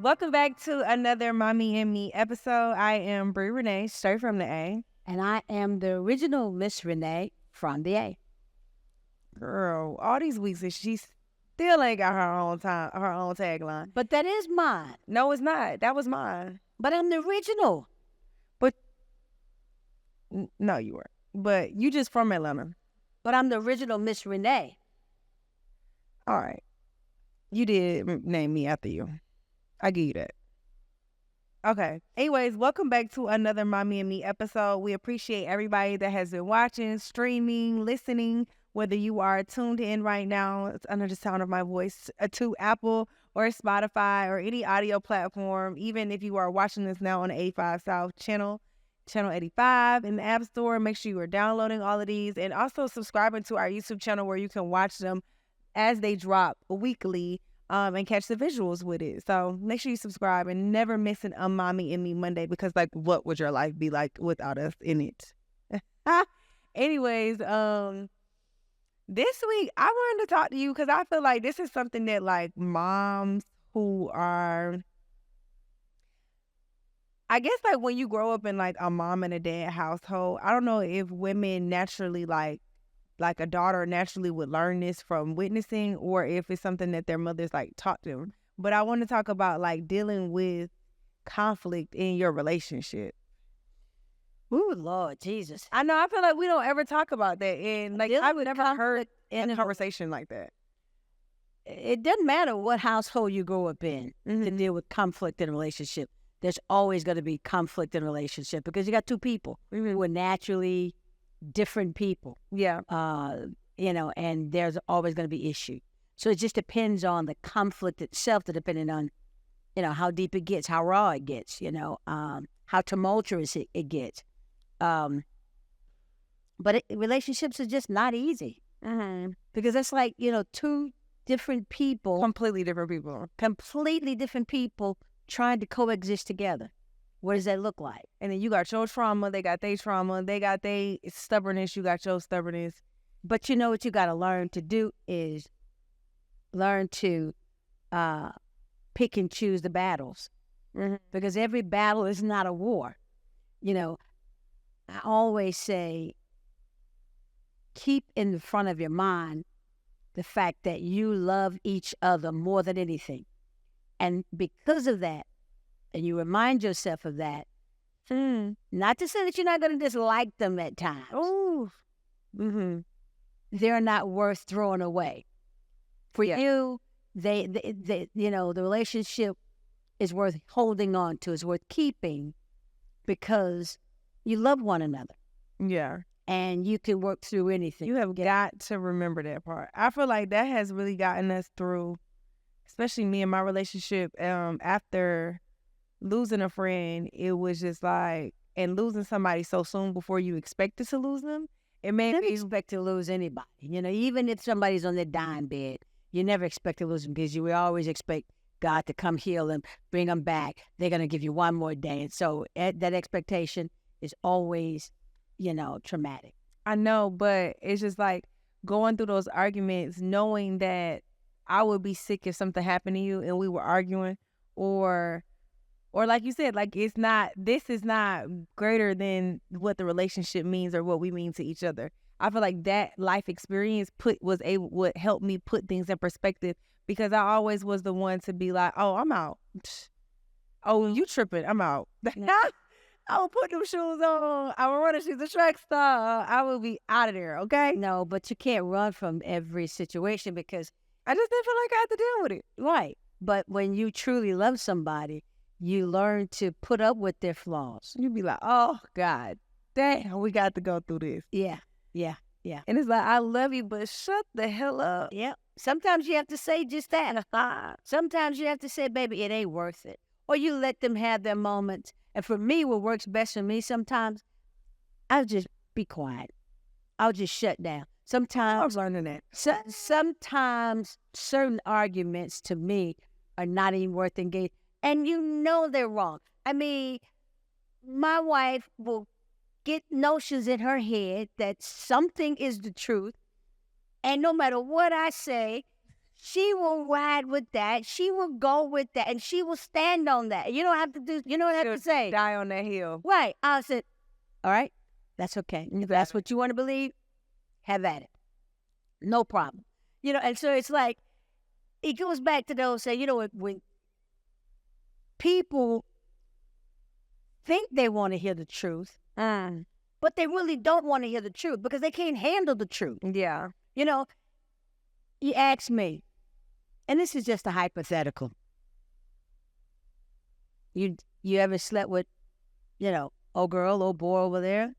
Welcome back to another Mommy and Me episode. I am Brii Renee, straight from the A. And I am the original Miss Renee from the A. Girl, all these weeks and she still ain't got her own tagline. But that is mine. No, it's not. That was mine. But I'm the original. No, you weren't. But you just from Atlanta. But I'm the original Miss Renee. All right. You did name me after you. I give you that. Okay. Anyways, welcome back to another Mommy and Me episode. We appreciate everybody that has been watching, streaming, listening, whether you are tuned in right now, it's under the sound of my voice, to Apple or Spotify or any audio platform, even if you are watching this now on the 85 South channel 85 in the App Store. Make sure you are downloading all of these and also subscribing to our YouTube channel where you can watch them as they drop weekly and catch the visuals with it. So make sure you subscribe and never miss an Mommy and Me Monday because, like, what would your life be like without us in it? Anyways, this week I wanted to talk to you because I feel like this is something that, like, moms who are, I guess, like, when you grow up in, like, a mom and a dad household, I don't know if women naturally, like a daughter naturally would learn this from witnessing or if it's something that their mothers, like, taught them. But I want to talk about, like, dealing with conflict in your relationship. Ooh, Lord Jesus. I know, I feel like we don't ever talk about that. And, like, Dealing I've with never heard in a conversation like that. It doesn't matter what household you grow up in to deal with conflict in a relationship. There's always going to be conflict in a relationship because you got two people who are naturally different people. Yeah. And there's always going to be issue. So it just depends on the conflict itself, depending on, how deep it gets, how raw it gets, how tumultuous it gets. But relationships are just not easy because it's like, two different people. Completely different people Trying to coexist together. What does that look like? And then you got your trauma, they got their trauma, they got their stubbornness, you got your stubbornness. But you know what you got to learn to do is learn to pick and choose the battles. Because every battle is not a war. I always say, keep in the front of your mind the fact that you love each other more than anything. And because of that, and you remind yourself of that, not to say that you're not going to dislike them at times. Oh, They're not worth throwing away. For you, the relationship is worth holding on to, is worth keeping because you love one another. Yeah. And you can work through anything. You have got to remember that part. I feel like that has really gotten us through, especially me and my relationship, after losing a friend. It was just like, and losing somebody so soon before you expected to lose them, it made never me expect to lose anybody. Even if somebody's on their dying bed, you never expect to lose them because you always expect God to come heal them, bring them back. They're going to give you one more day. And so that expectation is always, traumatic. I know, but it's just like going through those arguments, knowing that I would be sick if something happened to you and we were arguing, or like you said, like this is not greater than what the relationship means or what we mean to each other. I feel like that life experience would help me put things in perspective because I always was the one to be like, oh, I'm out. Oh, you tripping, I'm out. I will put them shoes on. I will run a shoes a track star. I will be out of there, okay? No, but you can't run from every situation because I just didn't feel like I had to deal with it. Right. But when you truly love somebody, you learn to put up with their flaws. You be like, oh, God, damn, we got to go through this. Yeah. And it's like, I love you, but shut the hell up. Yeah. Sometimes you have to say just that. Sometimes you have to say, baby, it ain't worth it. Or you let them have their moments. And for me, what works best for me sometimes, I'll just be quiet. I'll just shut down. Sometimes I'm learning that. Sometimes certain arguments to me are not even worth engaging. And they're wrong. I mean, my wife will get notions in her head that something is the truth. And no matter what I say, she will ride with that. She will go with that, and she will stand on that. You don't have to do. You don't have to say Die on that hill. right. I said, all right, that's okay. If that's what you want to believe, have at it. No problem. And so it's like it goes back to those say, when people think they want to hear the truth, but they really don't want to hear the truth because they can't handle the truth. Yeah. You ask me, and this is just a hypothetical. You ever slept with, old girl, old boy over there?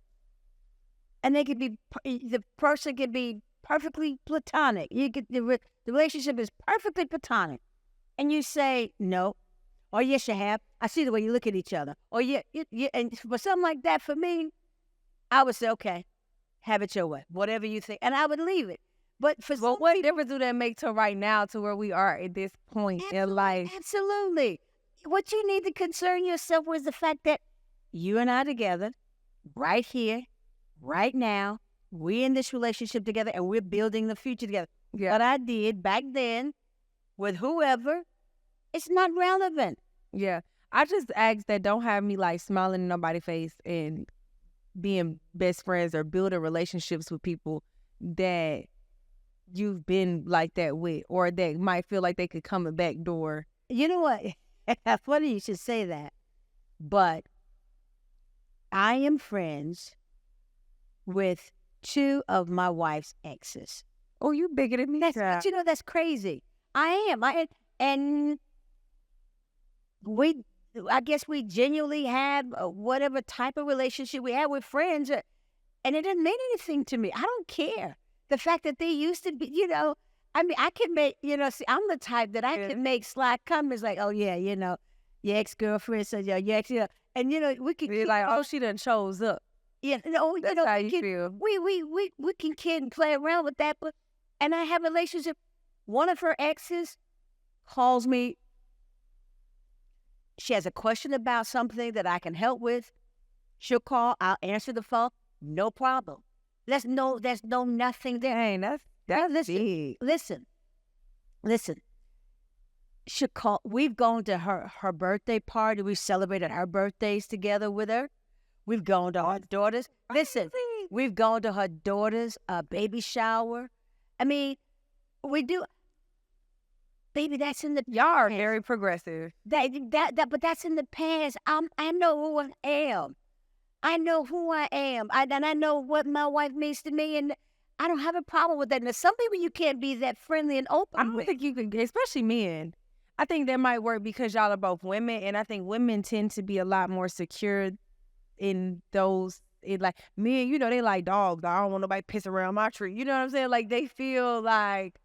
And the person could be perfectly platonic. The relationship is perfectly platonic. And you say, no. Or yes, you have. I see the way you look at each other. Or yeah, and for something like that, for me, I would say, okay, have it your way. Whatever you think. And I would leave it. But what difference do that make to right now to where we are at this point in life? Absolutely. What you need to concern yourself with is the fact that you and I together, right here, right now, we're in this relationship together and we're building the future together. Yeah. What I did back then with whoever, it's not relevant. Yeah. I just ask that don't have me like smiling in nobody's face and being best friends or building relationships with people that you've been like that with or that might feel like they could come a back door. You know what? Funny you should say that. But I am friends with 2 of my wife's exes. Oh, you bigger than me. But that's crazy. I am. And I guess we genuinely have whatever type of relationship we have with friends. And it doesn't mean anything to me. I don't care. The fact that they used to be, I can make, see, I'm the type that I can make sly comments like, oh, yeah, your ex-girlfriend said, your ex, and, we can be like, oh, she done chose up. Yeah, that's how you feel. We can kid and play around with that, and I have a relationship. One of her exes calls me. She has a question about something that I can help with. She'll call. I'll answer the phone. No problem. There's no nothing there. Dang, that's big. Listen. She'll call. We've gone to her birthday party. We celebrated her birthdays together with her. We've gone to her daughter's. Listen, we've gone to her daughter's baby shower. I mean, we do. Baby, that's in the y'all are very progressive. But that's in the past. I know who I am. I know who I am. And I know what my wife means to me, and I don't have a problem with that. Now, some people you can't be that friendly and open I don't think you can, especially men. I think that might work because y'all are both women, and I think women tend to be a lot more secure in those. Like men, they like dogs. I don't want nobody piss around my tree. You know what I'm saying? Like they feel like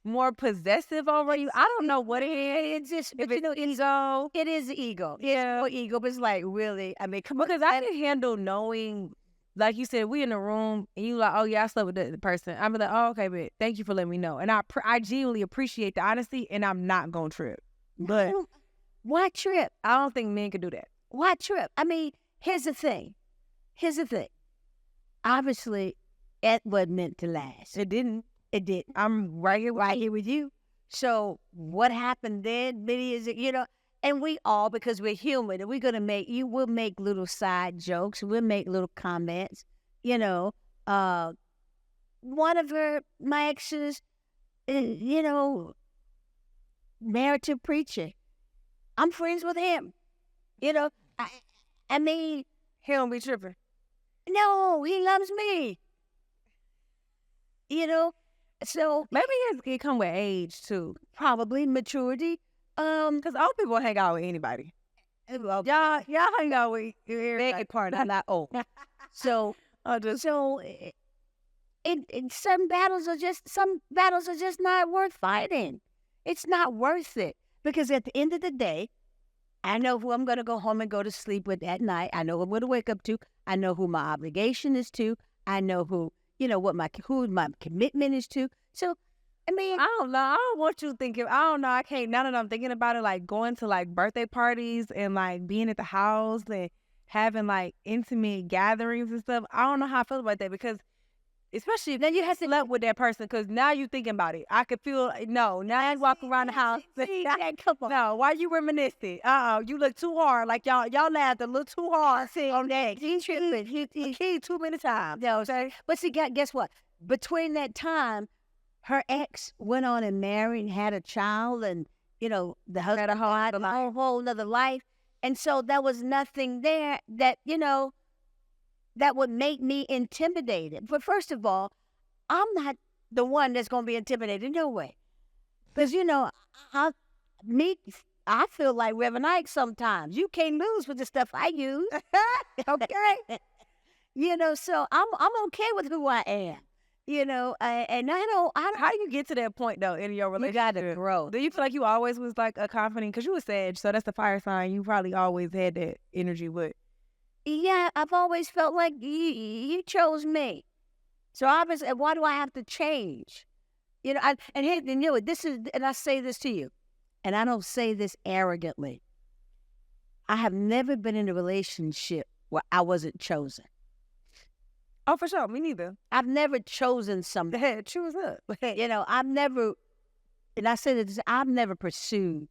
more possessive over you. I don't know what it is. It's just, if it's ego. It is ego. Yeah. It's ego, but it's like, really, I mean, come on. Because I can handle knowing, like you said, we in the room, and you like, oh, yeah, I slept with the person. I'm like, oh, okay, but thank you for letting me know. And I genuinely appreciate the honesty, and I'm not going to trip. But why trip? I don't think men can do that. Why trip? I mean, here's the thing. Obviously, it wasn't meant to last. It didn't. It did. I'm right here with you. So what happened then, many is and we all, because we're human, and we'll make little side jokes, we'll make little comments. One of my exes, married to a preacher. I'm friends with him. I mean, he don't be tripping. No, he loves me. So maybe it come with age too, probably maturity. Because old people hang out with anybody. Well, y'all hang out with everybody. Part. I'm not old, so some battles are just not worth fighting. It's not worth it because at the end of the day, I know who I'm going to go home and go to sleep with at night. I know who I'm going to wake up to. I know who my obligation is to. I know who my commitment is to. So, I mean, I don't know. I don't want you thinking. I don't know. I can't. Now that I'm thinking about it, like going to like birthday parties and like being at the house and having like intimate gatherings and stuff. I don't know how I feel about that because Especially if then you have to slept with that person, because now you thinking about it. I could feel no. Now you walk around the house. Come on. No, why you reminiscing? You look too hard. Like y'all laughed a little too hard. On that, he tripping. He too many times. No, but see, guess what? Between that time, her ex went on and married and had a child, and the husband had a whole other life, and so there was nothing there that that would make me intimidated. But first of all, I'm not the one that's going to be intimidated. No way. Because, I feel like Reverend Ike sometimes. You can't lose with the stuff I use. Okay? So I'm okay with who I am. And I don't. How do you get to that point, though, in your relationship? You got to grow. Do you feel like you always was like a confident? Because you were Sag, so that's the fire sign. You probably always had that energy with. Yeah, I've always felt like you chose me. So obviously, why do I have to change? And I say this to you, and I don't say this arrogantly. I have never been in a relationship where I wasn't chosen. Oh, for sure. Me neither. I've never chosen somebody. Choose up. I've never, and I say this, I've never pursued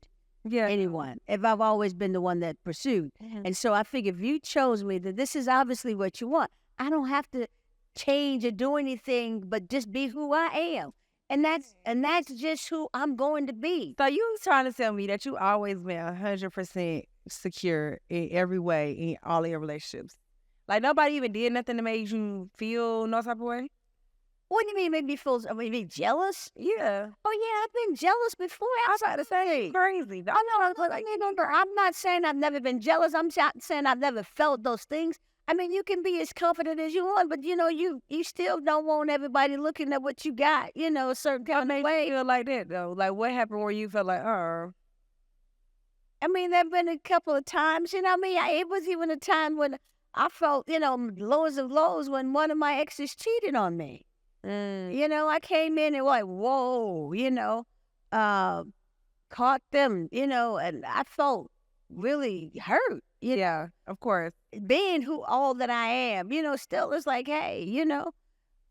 anyone. If I've always been the one that pursued. Mm-hmm. And so I figure if you chose me, then this is obviously what you want. I don't have to change or do anything but just be who I am. And that's just who I'm going to be. So you trying to tell me that you always been 100% secure in every way in all of your relationships? Like nobody even did nothing to make you feel no type of way? What do you mean make me feel jealous? Yeah. Oh, yeah, I've been jealous before. I was about to say, crazy. I know, but I'm not saying I've never been jealous. I'm saying I've never felt those things. I mean, you can be as confident as you want, but, you still don't want everybody looking at what you got, a certain kind of way. You feel like that, though? Like, what happened where you felt like, oh? I mean, there have been a couple of times, it was even a time when I felt, lows of lows when one of my exes cheated on me. I came in and like, whoa, caught them, and I felt really hurt. Yeah, of course. Being all that I am, still it's like, hey,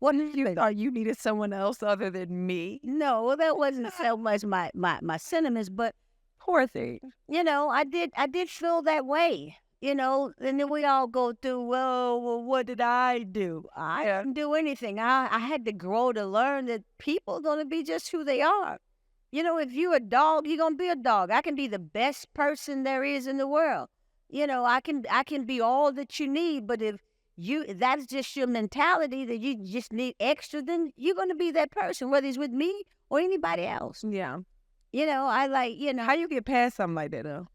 what if you thought you needed someone else other than me? No, well, that wasn't so much my sentiments, but poor thing. I did feel that way. And then we all go through, well, what did I do? I didn't do anything. I had to grow to learn that people are going to be just who they are. If you're a dog, you're going to be a dog. I can be the best person there is in the world. I can be all that you need, but if that's just your mentality that you just need extra, then you're going to be that person, whether it's with me or anybody else. Yeah. I like, How you get past something like that, though?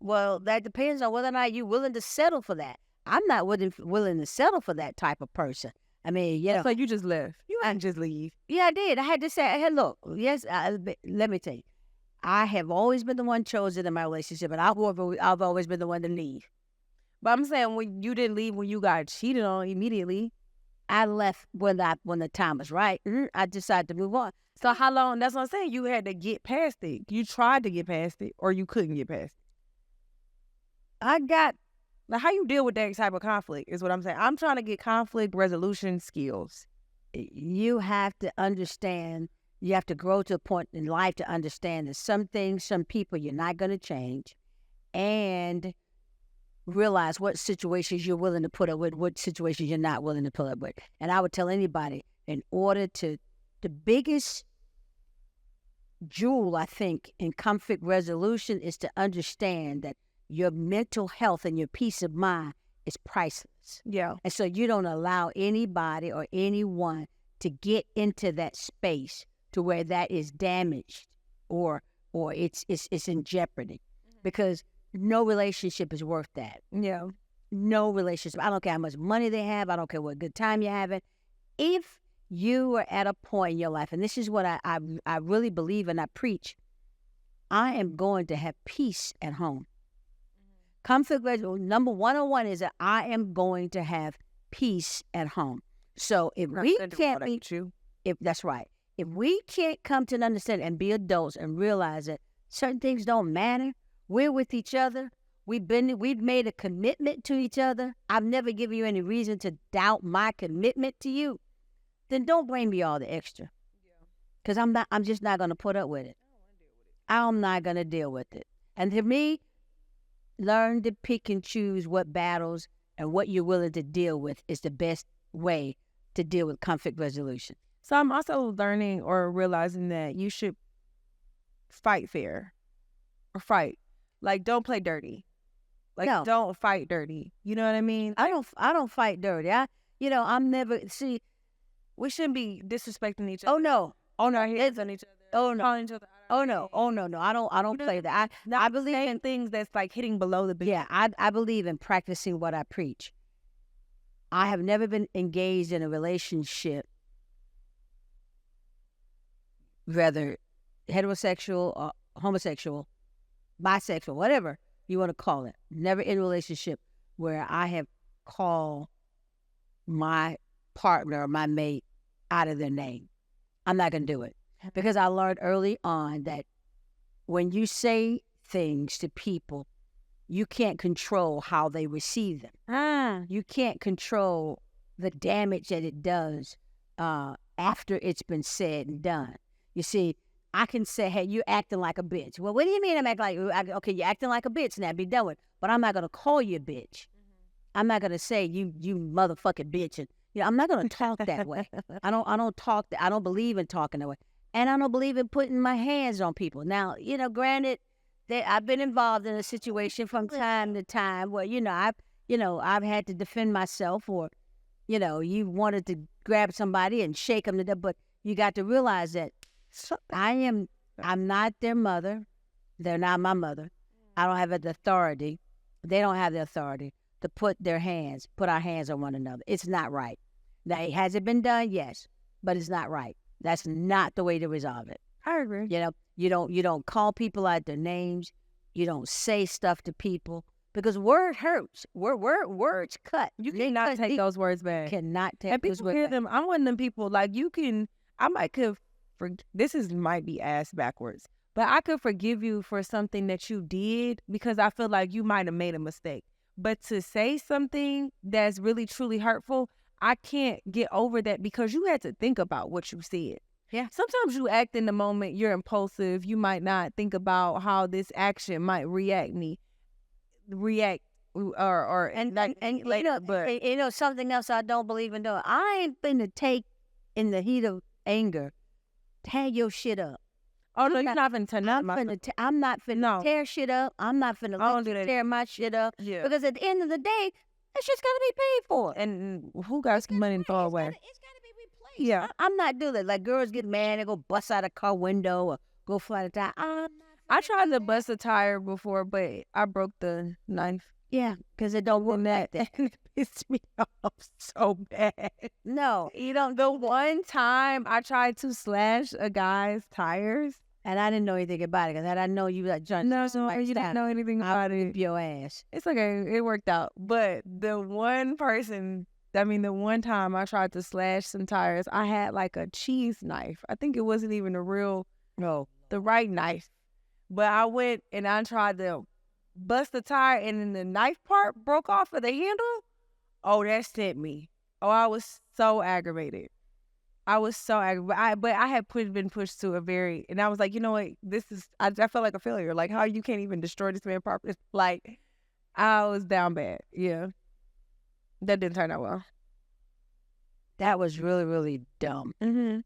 Well, that depends on whether or not you're willing to settle for that. I'm not willing to settle for that type of person. I mean, So you just left. You didn't just leave. Yeah, I did. I had to say, hey, look, yes, let me tell you. I have always been the one chosen in my relationship, and I've always been the one to leave. But I'm saying when you didn't leave when you got cheated on immediately. I left when the time was right. I decided to move on. So how long? That's what I'm saying. You had to get past it. You tried to get past it, or you couldn't get past it. Like, how you deal with that type of conflict is what I'm saying. I'm trying to get conflict resolution skills. You have to understand, you have to grow to a point in life to understand that some things, some people you're not going to change, and realize what situations you're willing to put up with, what situations you're not willing to put up with. And I would tell anybody, the biggest jewel, I think, in conflict resolution is to understand that your mental health and your peace of mind is priceless. Yeah. And so you don't allow anybody or anyone to get into that space to where that is damaged or it's in jeopardy. Because no relationship is worth that. Yeah. No relationship. I don't care how much money they have. I don't care what good time you're having. If you are at a point in your life, and this is what I really believe and I preach, I am going to have peace at home. Conflict resolution, number 101 is that I am going to have peace at home. So if we can't that's right. If we can't come to an understanding and be adults and realize that certain things don't matter, we're with each other, we've made a commitment to each other. I've never given you any reason to doubt my commitment to you. Then don't bring me all the extra. Because I'm just not going to put up with it. I'm not going to deal with it. And to me, learn to pick and choose what battles and what you're willing to deal with is the best way to deal with conflict resolution. So I'm also learning or realizing that you should fight fair or fight. Like, don't play dirty. Like, No. don't fight dirty. You know what I mean? I don't fight dirty. I'm never, see. We shouldn't be disrespecting each other. Oh, no. Our heads on each other. Oh, no. Calling each other out. Oh, no. Oh, no, no. I don't play that. I believe in things that's like hitting below the belt. Yeah, I believe in practicing what I preach. I have never been engaged in a relationship, whether heterosexual or homosexual, bisexual, whatever you want to call it. Never in a relationship where I have called my partner or my mate out of their name. I'm not going to do it because I learned early on that when you say things to people, you can't control how they receive them. You can't control the damage that it does after it's been said and done. You see, I can say, hey, you're acting like a bitch. Well, what do you mean I'm acting like, okay, you're acting like a bitch now, be done with. But I'm not going to call you a bitch. I'm not going to say you motherfucking bitch. And, I'm not going to talk that way. I don't talk that. I don't believe in talking that way. And I don't believe in putting my hands on people. Now, granted, I've been involved in a situation from time to time where, I've had to defend myself or, you wanted to grab somebody and shake them to death. But you got to realize that I'm not their mother. They're not my mother. I don't have the authority. They don't have the authority to put our hands on one another. It's not right. Now, has it been done? Yes, but it's not right. That's not the way to resolve it. I agree. You don't call people out their names. You don't say stuff to people because word hurts. Words cut. You cannot take those words back. Cannot take and those people words hear back. them. I'm one of them people. Like might be ass backwards, but I could forgive you for something that you did because I feel like you might have made a mistake. But to say something that's really truly hurtful, I can't get over that because you had to think about what you said. Yeah. Sometimes you act in the moment, you're impulsive. You might not think about how this action might something else I don't believe in doing. I ain't finna take in the heat of anger, tear your shit up. Oh no, you're not finna tear I'm not finna tear shit up. I'm not finna let you tear my shit up. Yeah. Because at the end of the day, that shit's gotta be paid for. And who got some money to throw away? It's gotta be replaced. Yeah. I'm not doing that. Like girls get mad and go bust out a car window or go flat a tire. I tried to bust a tire before, but I broke the knife. Yeah, because it don't work like that. And it pissed me off so bad. No, you don't. The one time I tried to slash a guy's tires. And I didn't know anything about it because I know you like John. No, you didn't know anything about it. Your ass. It's okay. It worked out. But the one time I tried to slash some tires, I had like a cheese knife. I think it wasn't even the right knife. But I went and I tried to bust the tire and then the knife part broke off of the handle. Oh, that sent me. Oh, I was so aggravated. But I had been pushed to and I was like, you know what? I felt like a failure. Like, how you can't even destroy this man properly? Like, I was down bad. Yeah. That didn't turn out well. That was really, really dumb. Mm-hmm.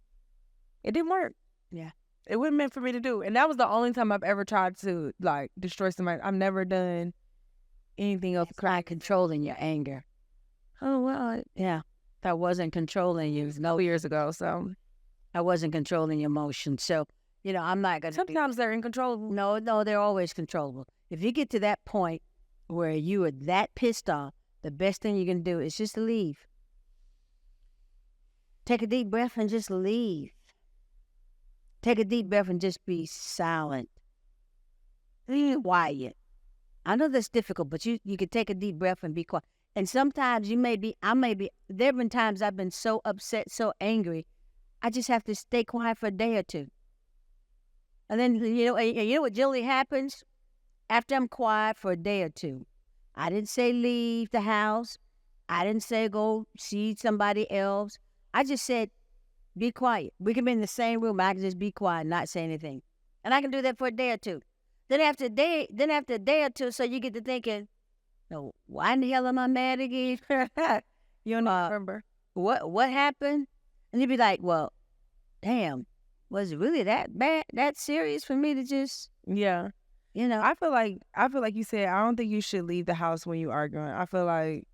It didn't work. Yeah. It wasn't meant for me to do. And that was the only time I've ever tried to, like, destroy somebody. I've never done anything else. Controlling your anger. Oh, well. Yeah. That wasn't controlling you. No, years ago, so. I wasn't controlling your emotions. So, I'm not going to. Sometimes they're uncontrollable. No, they're always controllable. If you get to that point where you are that pissed off, the best thing you can do is just leave. Take a deep breath and just leave. Take a deep breath and just be silent. Be quiet. I know that's difficult, but you can take a deep breath and be quiet. And sometimes there have been times I've been so upset, so angry, I just have to stay quiet for a day or two. And then, you know what generally happens? after I'm quiet for a day or two, I didn't say leave the house. I didn't say go see somebody else. I just said, be quiet. We can be in the same room. I can just be quiet, not say anything. And I can do that for a day or two. Then after a day or two, so you get to thinking, no, why in the hell am I mad again? You don't remember. What happened? And you'd be like, well, damn, was it really that bad, that serious for me to just, Yeah. I feel like you said, I don't think you should leave the house when you're arguing. I feel like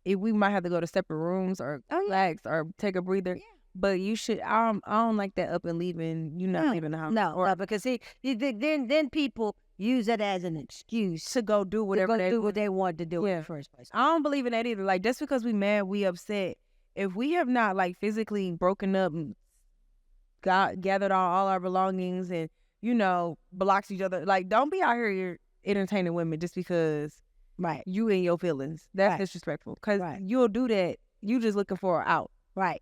we might have to go to separate rooms or relax or take a breather. Yeah. But you should. I don't like that up and leaving. You not leaving the house. No, because then people use that as an excuse to go do whatever they want to do in the first place. I don't believe in that either. Like, just because we mad, we upset. If we have not like physically broken up, and gathered all our belongings, and blocks each other, like, don't be out here entertaining women just because you in your feelings. That's disrespectful. Because you'll do that. You just looking for an out. Right.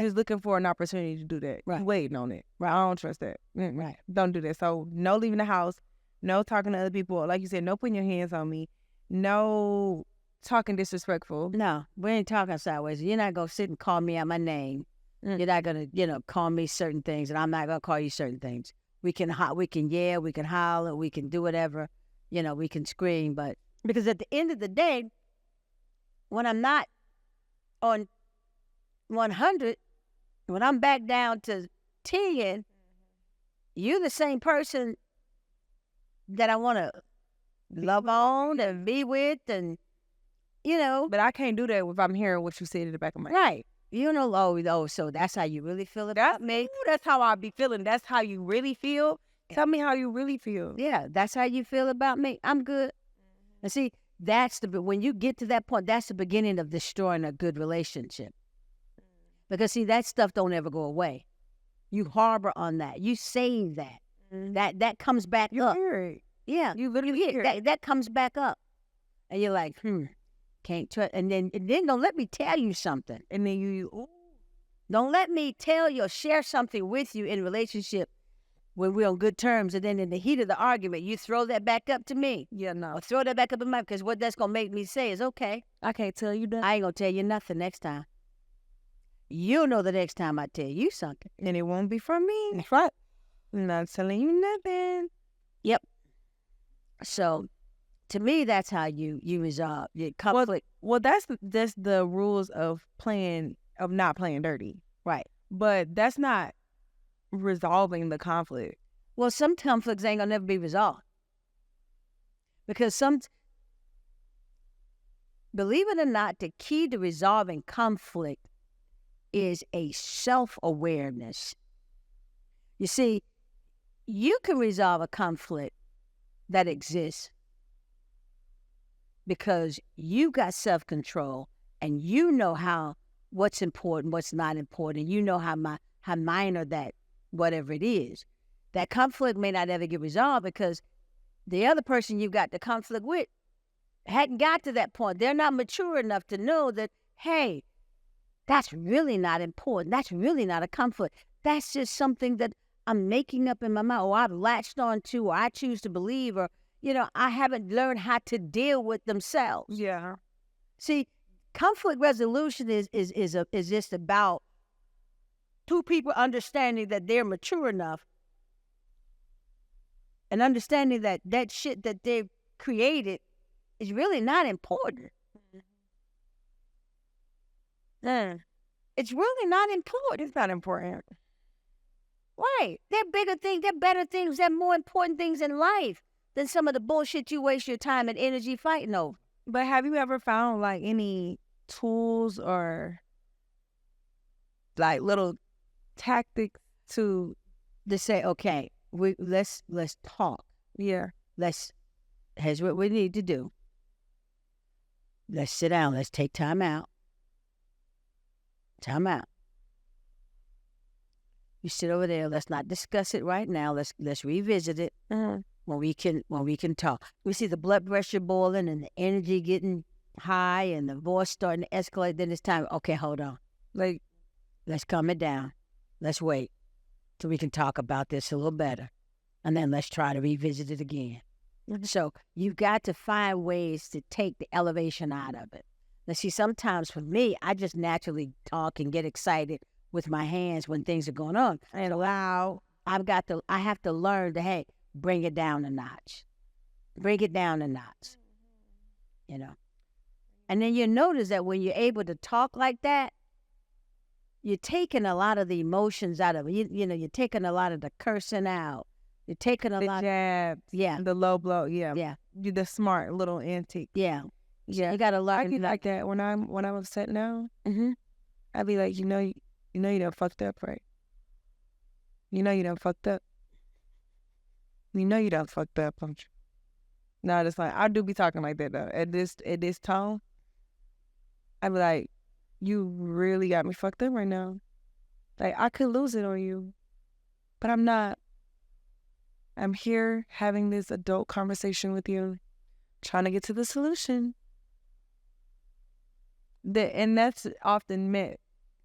Just looking for an opportunity to do that. Right. You waiting on it. Right. I don't trust that. Right. Don't do that. So no leaving the house. No talking to other people. Like you said, no putting your hands on me. No talking disrespectful. No, we ain't talking sideways. You're not going to sit and call me out my name. You're not going to, call me certain things, and I'm not going to call you certain things. We can yell, we can holler, we can do whatever. We can scream. But because at the end of the day, when I'm not on 100, when I'm back down to 10, you're the same person that I want to love on and be with, and But I can't do that if I'm hearing what you said in the back of my head. Right. So that's how you really feel about me? That's how I be feeling. That's how you really feel? Tell me how you really feel. Yeah, that's how you feel about me. I'm good. And see, when you get to that point, that's the beginning of destroying a good relationship. Because see, that stuff don't ever go away. You harbor on that. You save that. That comes back you up. Hear it. Yeah. You literally hear it. That comes back up. And you're like, can't trust. And then don't let me tell you something. And then you don't let me tell you or share something with you in a relationship when we're on good terms, and then in the heat of the argument, you throw that back up to me. Yeah, no. Or throw that back up in my, because what that's going to make me say is, okay, I can't tell you that. I ain't going to tell you nothing next time. You'll know the next time I tell you something. And it won't be from me. That's right. I'm not telling you nothing. Yep. So, to me, that's how you resolve your conflict. Well, that's the rules of not playing dirty. Right. But that's not resolving the conflict. Well, some conflicts ain't gonna never be resolved. Because believe it or not, the key to resolving conflict is a self-awareness. You see, you can resolve a conflict that exists because you got self-control and you know what's important, what's not important. You know how minor that whatever it is. That conflict may not ever get resolved because the other person you got the conflict with hadn't got to that point. They're not mature enough to know that, hey, that's really not important. That's really not a conflict. That's just something that I'm making up in my mind, or I've latched on to, or I choose to believe, or, I haven't learned how to deal with themselves. Yeah. See, conflict resolution is just about two people understanding that they're mature enough and understanding that shit that they've created is really not important. It's really not important. It's not important. Right. There are bigger things, there are better things, there are more important things in life than some of the bullshit you waste your time and energy fighting over. But have you ever found like any tools or like little tactics to say, okay, let's talk. Yeah. Here's what we need to do. Let's sit down. Let's take time out. Time out. You sit over there. Let's not discuss it right now. Let's revisit it when we can talk. We see the blood pressure boiling and the energy getting high and the voice starting to escalate. Then it's time. Okay, hold on. Like, let's calm it down. Let's wait till we can talk about this a little better, and then let's try to revisit it again. So you've got to find ways to take the elevation out of it. Now, see, sometimes for me, I just naturally talk and get excited with my hands when things are going on. And loud. I have to learn to, hey, bring it down a notch. Bring it down a notch. You know. And then you notice that when you're able to talk like that, you're taking a lot of the emotions out of it. You know, you're taking a lot of the cursing out. You're taking a lot The jabs. Yeah. The low blow. Yeah. Yeah. The smart little antics. Yeah. Yeah. You got to learn. I get like that when I'm upset now. Mm-hmm. I'd be like, you know you done fucked up, right? You know you done fucked up. You know you done fucked up, don't you? No, it's like I do be talking like that though. At this tone, I'd be like, you really got me fucked up right now. Like I could lose it on you, but I'm not. I'm here having this adult conversation with you, trying to get to the solution. And that's often met.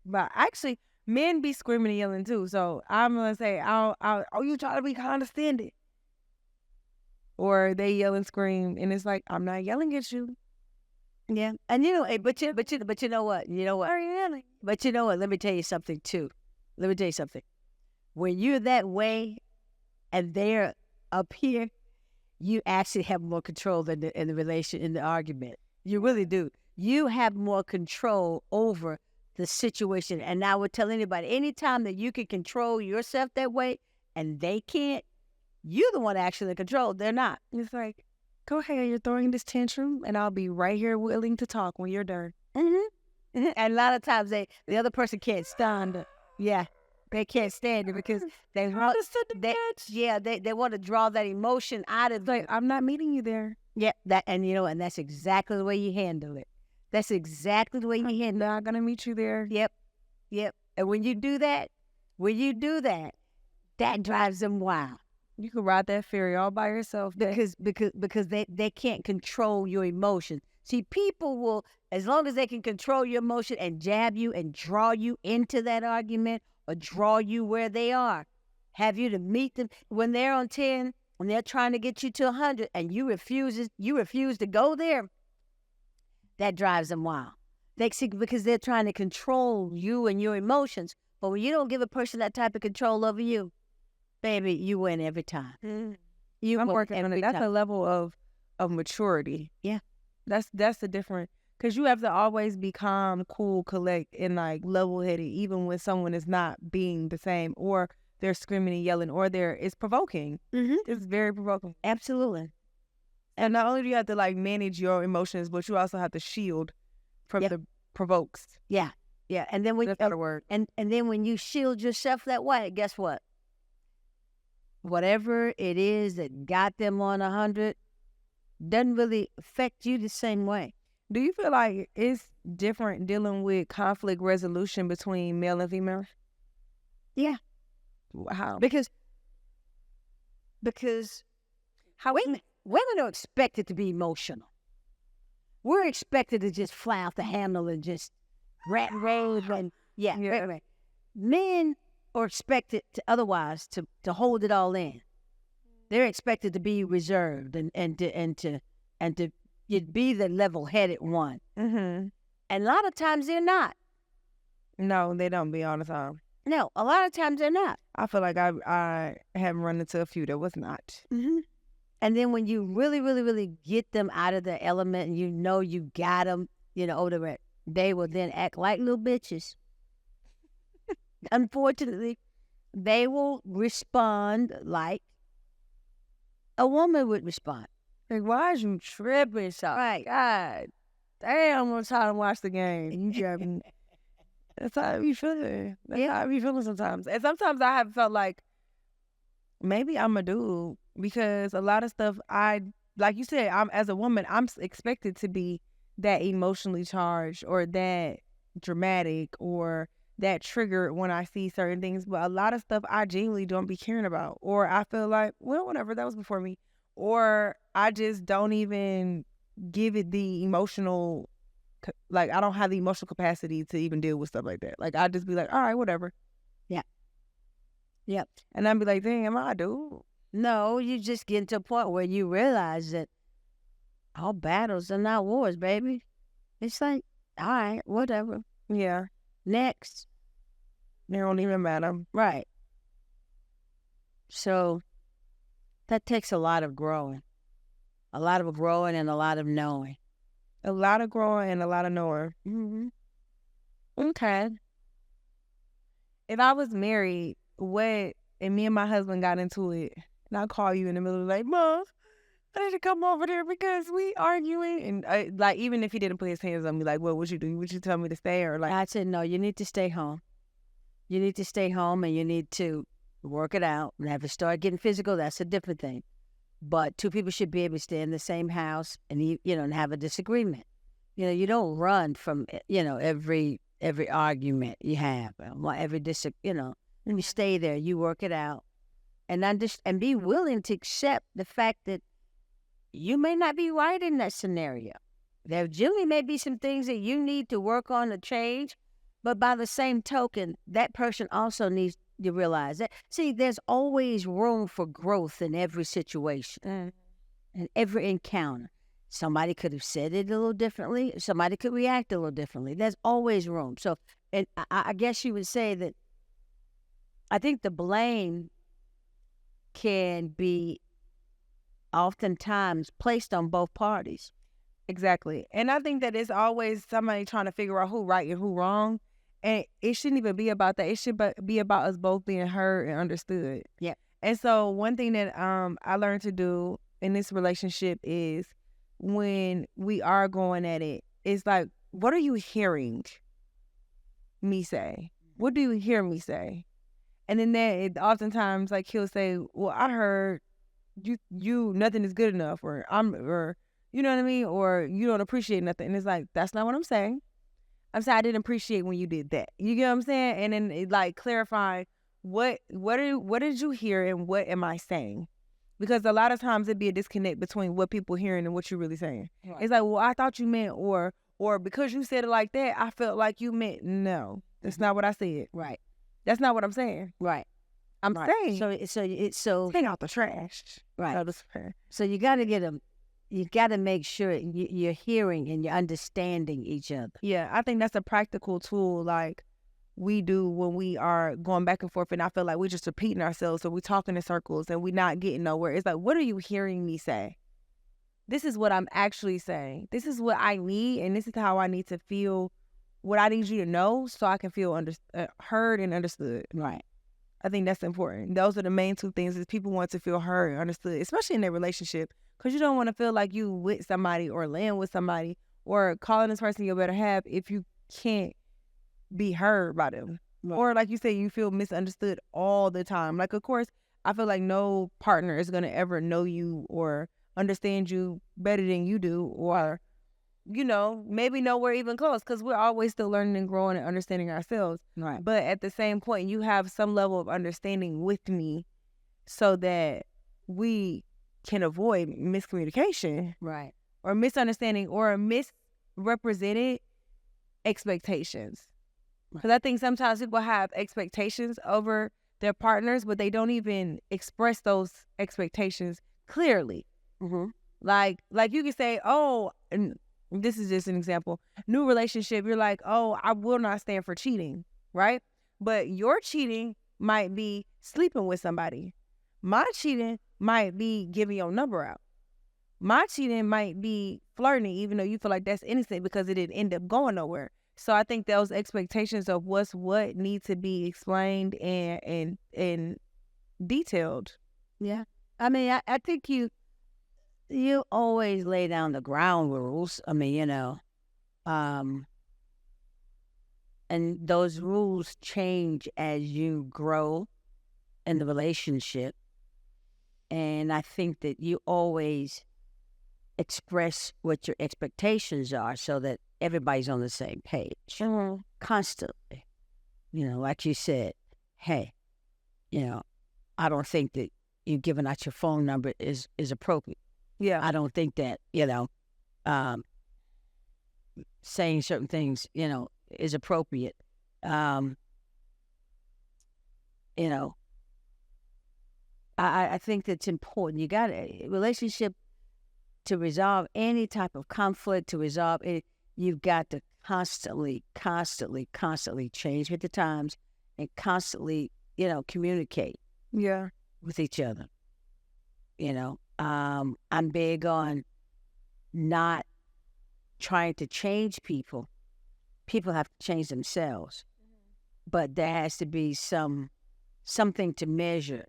But actually, men be screaming and yelling too. So I'm going to say, oh, you try to be condescending. Or they yell and scream, and it's like, I'm not yelling at you. Yeah. And you know, but you know what? You know what? Are you yelling? But you know what? Let me tell you something too. Let me tell you something. When you're that way and they're up here, you actually have more control in the argument. You really do. You have more control over the situation. And I would tell anybody, anytime that you can control yourself that way and they can't, you're the one actually in control. They're not. It's like, go ahead, you're throwing this tantrum, and I'll be right here willing to talk when you're done. Mm-hmm. And a lot of times the other person can't stand it. Yeah. They can't stand it because they want to draw that emotion out of like, I'm not meeting you there. Yeah, and that's exactly the way you handle it. That's exactly the way you handle it. I'm not gonna meet you there. Yep. And when you do that, that drives them wild. You can ride that ferry all by yourself. Because they can't control your emotions. See, people will, as long as they can control your emotion and jab you and draw you into that argument or draw you where they are, have you to meet them when they're on 10 and they're trying to get you to 100 and you refuse to go there, that drives them wild. Because they're trying to control you and your emotions. But when you don't give a person that type of control over you, baby, you win every time. I'm working on it. That's a level of maturity. Yeah. That's the difference. Because you have to always be calm, cool, collect, and like level-headed, even when someone is not being the same, or they're screaming and yelling, or it's provoking. Mm-hmm. It's very provoking. Absolutely. And not only do you have to like manage your emotions, but you also have to shield from the provokes. Yeah. And then that's the word. And then when you shield yourself that way, guess what? Whatever it is that got them on 100 doesn't really affect you the same way. Do you feel like it's different dealing with conflict resolution between male and female? Yeah. How? Because how women are expected to be emotional. We're expected to just fly off the handle and just rat rave and right. Men are expected to otherwise to hold it all in. They're expected to be reserved and to be the level-headed one. Mm-hmm. And a lot of times they're not. No, they don't be all the time. No, a lot of times they're not. I feel like I haven't run into a few that was not. Mm-hmm. And then when you really, really, really get them out of the element and you know you got them, over it, they will then act like little bitches. Unfortunately, they will respond like a woman would respond. Like, why is you tripping, Shaw? Right. God damn, I'm trying to watch the game. And you driving. That's how I be feeling. That's how I be feeling sometimes. And sometimes I have felt like maybe I'm a dude because a lot of stuff like you said, as a woman, I'm expected to be that emotionally charged or that dramatic or that triggered when I see certain things. But a lot of stuff I genuinely don't be caring about. Or I feel like, well, whatever, that was before me. Or I just don't even give it the emotional, like I don't have the emotional capacity to even deal with stuff like that. Like I just be like, all right, whatever. Yeah. Yep. And I'd be like, damn, I do. No, you just get to a point where you realize that all battles are not wars, baby. It's like, all right, whatever. Yeah. Next. They don't even matter. Right. So that takes a lot of growing. A lot of growing and a lot of knowing. A lot of growing and a lot of knowing. Mm-hmm. Okay. If I was married, and me and my husband got into it, and I call you in the middle of like, Mom, I need to come over there because we arguing. And like, even if he didn't put his hands on me, like, what would you do? Would you tell me to stay or like? I said, no, you need to stay home. You need to stay home and you need to work it out. And if it start getting physical, that's a different thing. But two people should be able to stay in the same house and and have a disagreement. You don't run from every argument you have, every you stay there, you work it out, and be willing to accept the fact that you may not be right in that scenario. There generally may be some things that you need to work on or change, but by the same token, that person also needs to realize that. See, there's always room for growth in every situation and every encounter. Somebody could have said it a little differently. Somebody could react a little differently. There's always room. So, and I guess you would say that I think the blame can be oftentimes placed on both parties. Exactly. And I think that it's always somebody trying to figure out who right and who wrong. And it shouldn't even be about that. It should be about us both being heard and understood. Yeah. And so one thing that I learned to do in this relationship is when we are going at it, it's like, what are you hearing me say? What do you hear me say? And then oftentimes like he'll say, well, I heard you nothing is good enough, or you know what I mean, or you don't appreciate nothing. And it's like, that's not what I'm saying. I'm saying I didn't appreciate when you did that. You get what I'm saying? And then it like clarify what did you hear and what am I saying? Because a lot of times it'd be a disconnect between what people hearing and what you're really saying. Right. It's like, well, I thought you meant, or because you said it like that, I felt like you meant. No, that's not what I said. Right. That's not what I'm saying. Right. I'm saying. So take out the trash. Right. So you got to get them. You got to make sure you're hearing and you're understanding each other. Yeah, I think that's a practical tool like we do when we are going back and forth, and I feel like we're just repeating ourselves, so we're talking in circles and we're not getting nowhere. It's like, what are you hearing me say? This is what I'm actually saying. This is what I need, and this is how I need to feel, what I need you to know so I can feel heard and understood. Right. I think that's important. Those are the main two things, is people want to feel heard and understood, especially in their relationship. Because you don't want to feel like you with somebody or laying with somebody or calling this person your better half if you can't be heard by them. Right. Or like you say, you feel misunderstood all the time. Like, of course, I feel like no partner is going to ever know you or understand you better than you do, or, maybe nowhere even close, because we're always still learning and growing and understanding ourselves. Right. But at the same point, you have some level of understanding with me so that we can avoid miscommunication, right, or misunderstanding, or misrepresented expectations. Because I think sometimes people have expectations over their partners, but they don't even express those expectations clearly. Mm-hmm. Like you can say, oh, and this is just an example, new relationship, you're like, oh, I will not stand for cheating, right? But your cheating might be sleeping with somebody. My cheating might be giving your number out. My cheating might be flirting, even though you feel like that's innocent because it didn't end up going nowhere. So I think those expectations of what need to be explained and detailed. Yeah. I mean, I think you always lay down the ground rules. I mean, and those rules change as you grow in the relationship. And I think that you always express what your expectations are so that everybody's on the same page. Mm-hmm. Constantly. Like you said, hey, I don't think that you giving out your phone number is appropriate. Yeah. I don't think that, saying certain things, is appropriate. I think that's important. You got a relationship to resolve any type of conflict, to resolve it. You've got to constantly change with the times and constantly, communicate Yeah. with each other. I'm big on not trying to change people. People have to change themselves, but there has to be something to measure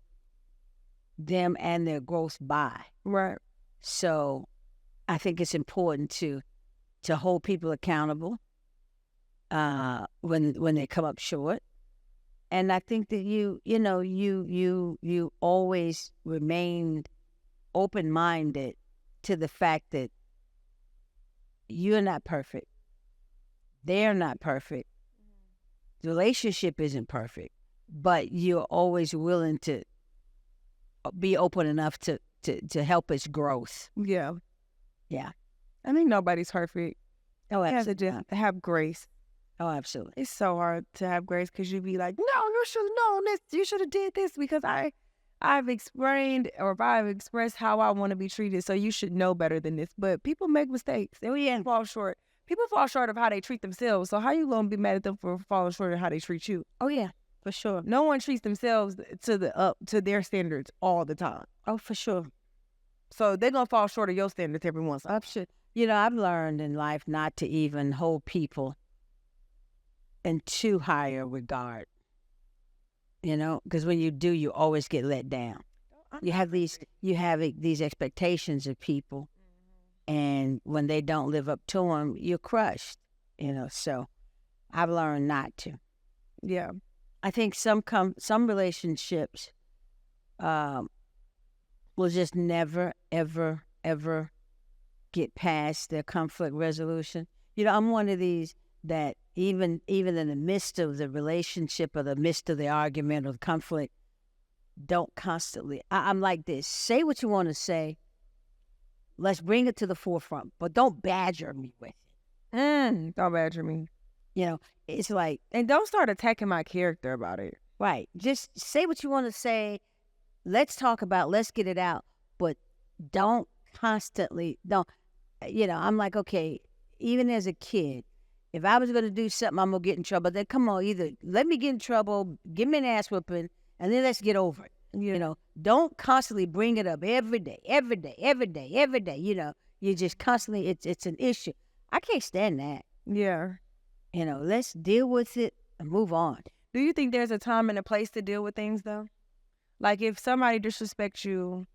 them and their growth by. Right. So I think it's important to hold people accountable when they come up short. And I think that you always remain open-minded to the fact that you're not perfect. They're not perfect. The relationship isn't perfect, but you're always willing to be open enough to help its growth. Yeah. Yeah. I think nobody's perfect. Oh, You have to absolutely. just have grace. Oh, absolutely. It's so hard to have grace because you'd be like, no, you should have known this. You should have did this because I've explained or if I've expressed how I want to be treated. So you should know better than this. But people make mistakes. Oh, yeah. Fall short. People fall short of how they treat themselves. So how you gonna be mad at them for falling short of how they treat you? Oh, yeah, for sure. No one treats themselves to their standards all the time. Oh, for sure. So they're gonna fall short of your standards every once in a while. I've learned in life not to even hold people in too high a regard. Because when you do, you always get let down. You have these expectations of people, and when they don't live up to them, you're crushed. So I've learned not to. Yeah. I think some relationships will just never, ever, ever get past their conflict resolution. I'm one of these that even in the midst of the relationship or the midst of the argument or the conflict, don't constantly. I'm like this. Say what you want to say. Let's bring it to the forefront, but don't badger me with it. Don't badger me. It's like, And don't start attacking my character about it. right, just say what you want to say. Let's talk about, let's get it out, but don't constantly, I'm like, okay, even as a kid, if I was going to do something, I'm going to get in trouble. Then come on, either let me get in trouble, give me an ass whooping, and then let's get over it. Yeah. Don't constantly bring it up every day. You just constantly, it's an issue. I can't stand that. Yeah. Let's deal with it and move on. Do you think there's a time and a place to deal with things though? Like if somebody disrespects you,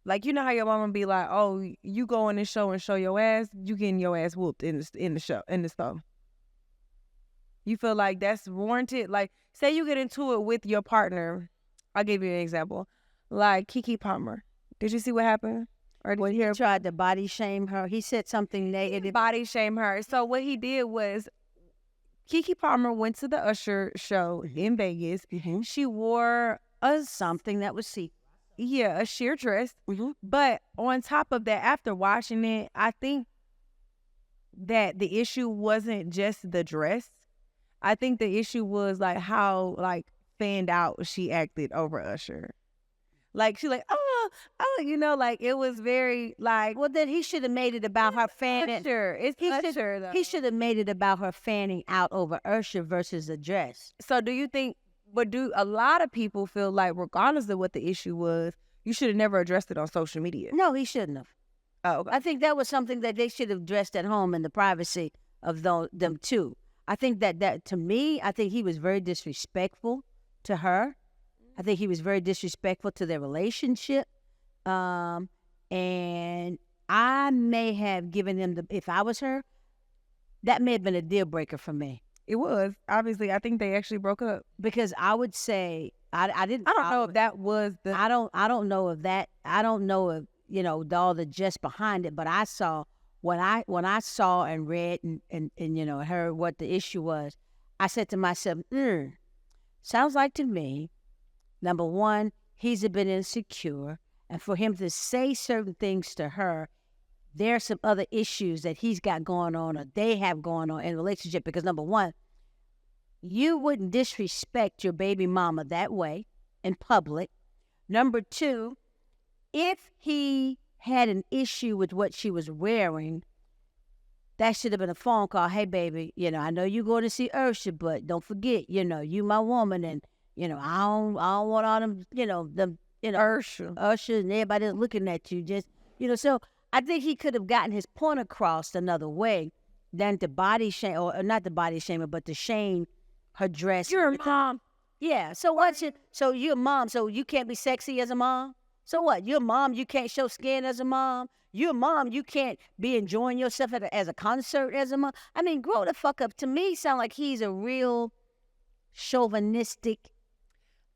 like how your mama be like, oh, you go in this show and show your ass, you getting your ass whooped in the show. You feel like that's warranted? Like say you get into it with your partner. I'll give you an example. Like KeKe Palmer. Did you see what happened? Or did When you he hear tried to body shame her, he said something negative. body shame her? So what he did was KeKe Palmer went to the Usher show in Vegas. Mm-hmm. She wore Something that was see. a sheer dress. Mm-hmm. But on top of that, after watching it, I think that the issue wasn't just the dress. I think the issue was like how fanned out she acted over Usher. Like she like, like it was very like. Well, then he should have made it about her fanning. Usher. It's Usher though. He should have made it about her fanning out over Usher versus the dress. So do you think? But do a lot of people feel like, regardless of what the issue was, you should have never addressed it on social media? No, he shouldn't have. Oh, okay. I think that was something that they should have addressed at home in the privacy of them too. I think that to me, I think he was very disrespectful to her. I think he was very disrespectful to their relationship. And I may have given him if I was her, that may have been a deal breaker for me. It was. Obviously, I think they actually broke up. Because I would say, I don't know if that was the. I don't know if that, I don't know if, all the just behind it, but I saw, when I saw and read and heard what the issue was, I said to myself, sounds like to me, number one, he's a bit insecure. And for him to say certain things to her, there are some other issues that he's got going on or they have going on in a relationship. Because number one, you wouldn't disrespect your baby mama that way in public. Number two, if he had an issue with what she was wearing, that should have been a phone call. Hey, baby, I know you're going to see Ursha, but don't forget, you my woman, and I don't want all them, Ursha and everybody that's looking at you. Just, so I think he could have gotten his point across another way than to body shame, or not the body shaming, but to shame her dress. You're a mom. Yeah. So what's it? So you're a mom. So you can't be sexy as a mom. So what? You're a mom. You can't show skin as a mom. You're a mom. You can't be enjoying yourself as a concert as a mom. I mean, grow the fuck up. To me, sound like he's a real chauvinistic.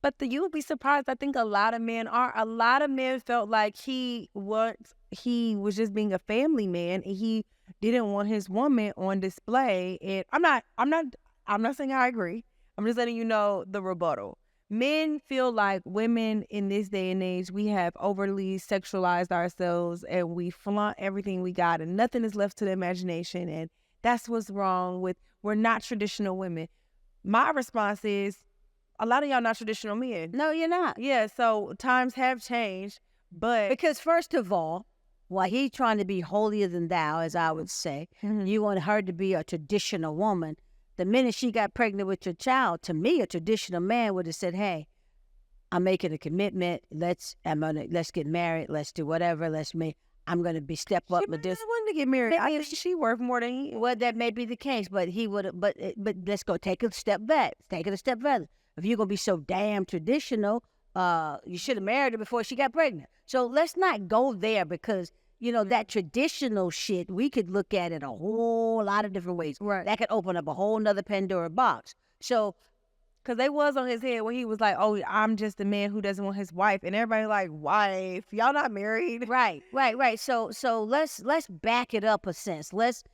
But you would be surprised. I think a lot of men are. A lot of men felt like he was just being a family man, and he didn't want his woman on display. And I'm not saying I agree. I'm just letting you know the rebuttal. Men feel like women in this day and age, we have overly sexualized ourselves and we flaunt everything we got and nothing is left to the imagination. And that's what's wrong with, we're not traditional women. My response is, a lot of y'all not traditional men. No, you're not. Yeah, so times have changed, but... Because first of all, while he's trying to be holier than thou, as I would say, you want her to be a traditional woman. The minute she got pregnant with your child, to me, a traditional man would have said, hey, I'm making a commitment. Let's get married. Let's do whatever. I'm going to be step up with this. She wanted to get married. I think she worth more than he. Well, that may be the case, but he would have, but let's go take a step back. Take it a step further. If you're going to be so damn traditional, you should have married her before she got pregnant. So let's not go there because, that traditional shit, we could look at it a whole lot of different ways. Right. That could open up a whole nother Pandora box. So, because they was on his head when he was like, oh, I'm just a man who doesn't want his wife. And everybody like, wife, y'all not married. Right. So let's back it up a sense. Let's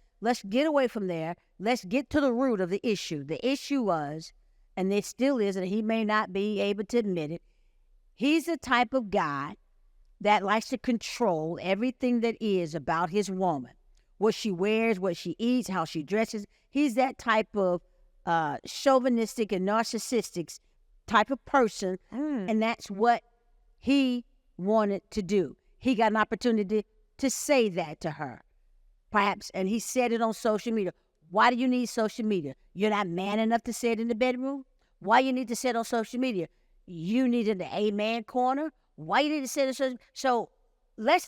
get away from there. Let's get to the root of the issue. The issue was, and it still is, and he may not be able to admit it, he's the type of guy that likes to control everything that is about his woman. What she wears, what she eats, how she dresses. He's that type of chauvinistic and narcissistic type of person, and that's what he wanted to do. He got an opportunity to say that to her, perhaps, and he said it on social media. Why do you need social media? You're not man enough to say it in the bedroom? Why you need to say it on social media? You need it in the amen corner? Why you need to say it on social media? So let's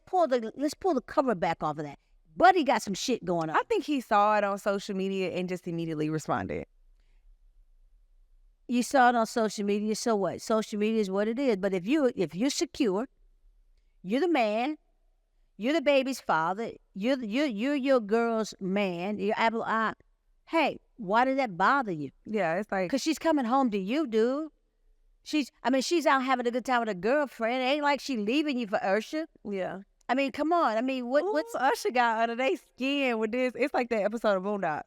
pull the cover back off of that. Buddy got some shit going on. I think he saw it on social media and just immediately responded. You saw it on social media, so what? Social media is what it is. But if you're secure, you're the man, you're the baby's father, you're your girl's man, you're apple eye. Hey, why did that bother you? Yeah, it's like, because she's coming home to you, dude. She's out having a good time with her girlfriend. It ain't like she leaving you for Ursha. yeah. I mean, come on. I mean, what's Usher got under their skin with this? It's like that episode of Boondocks.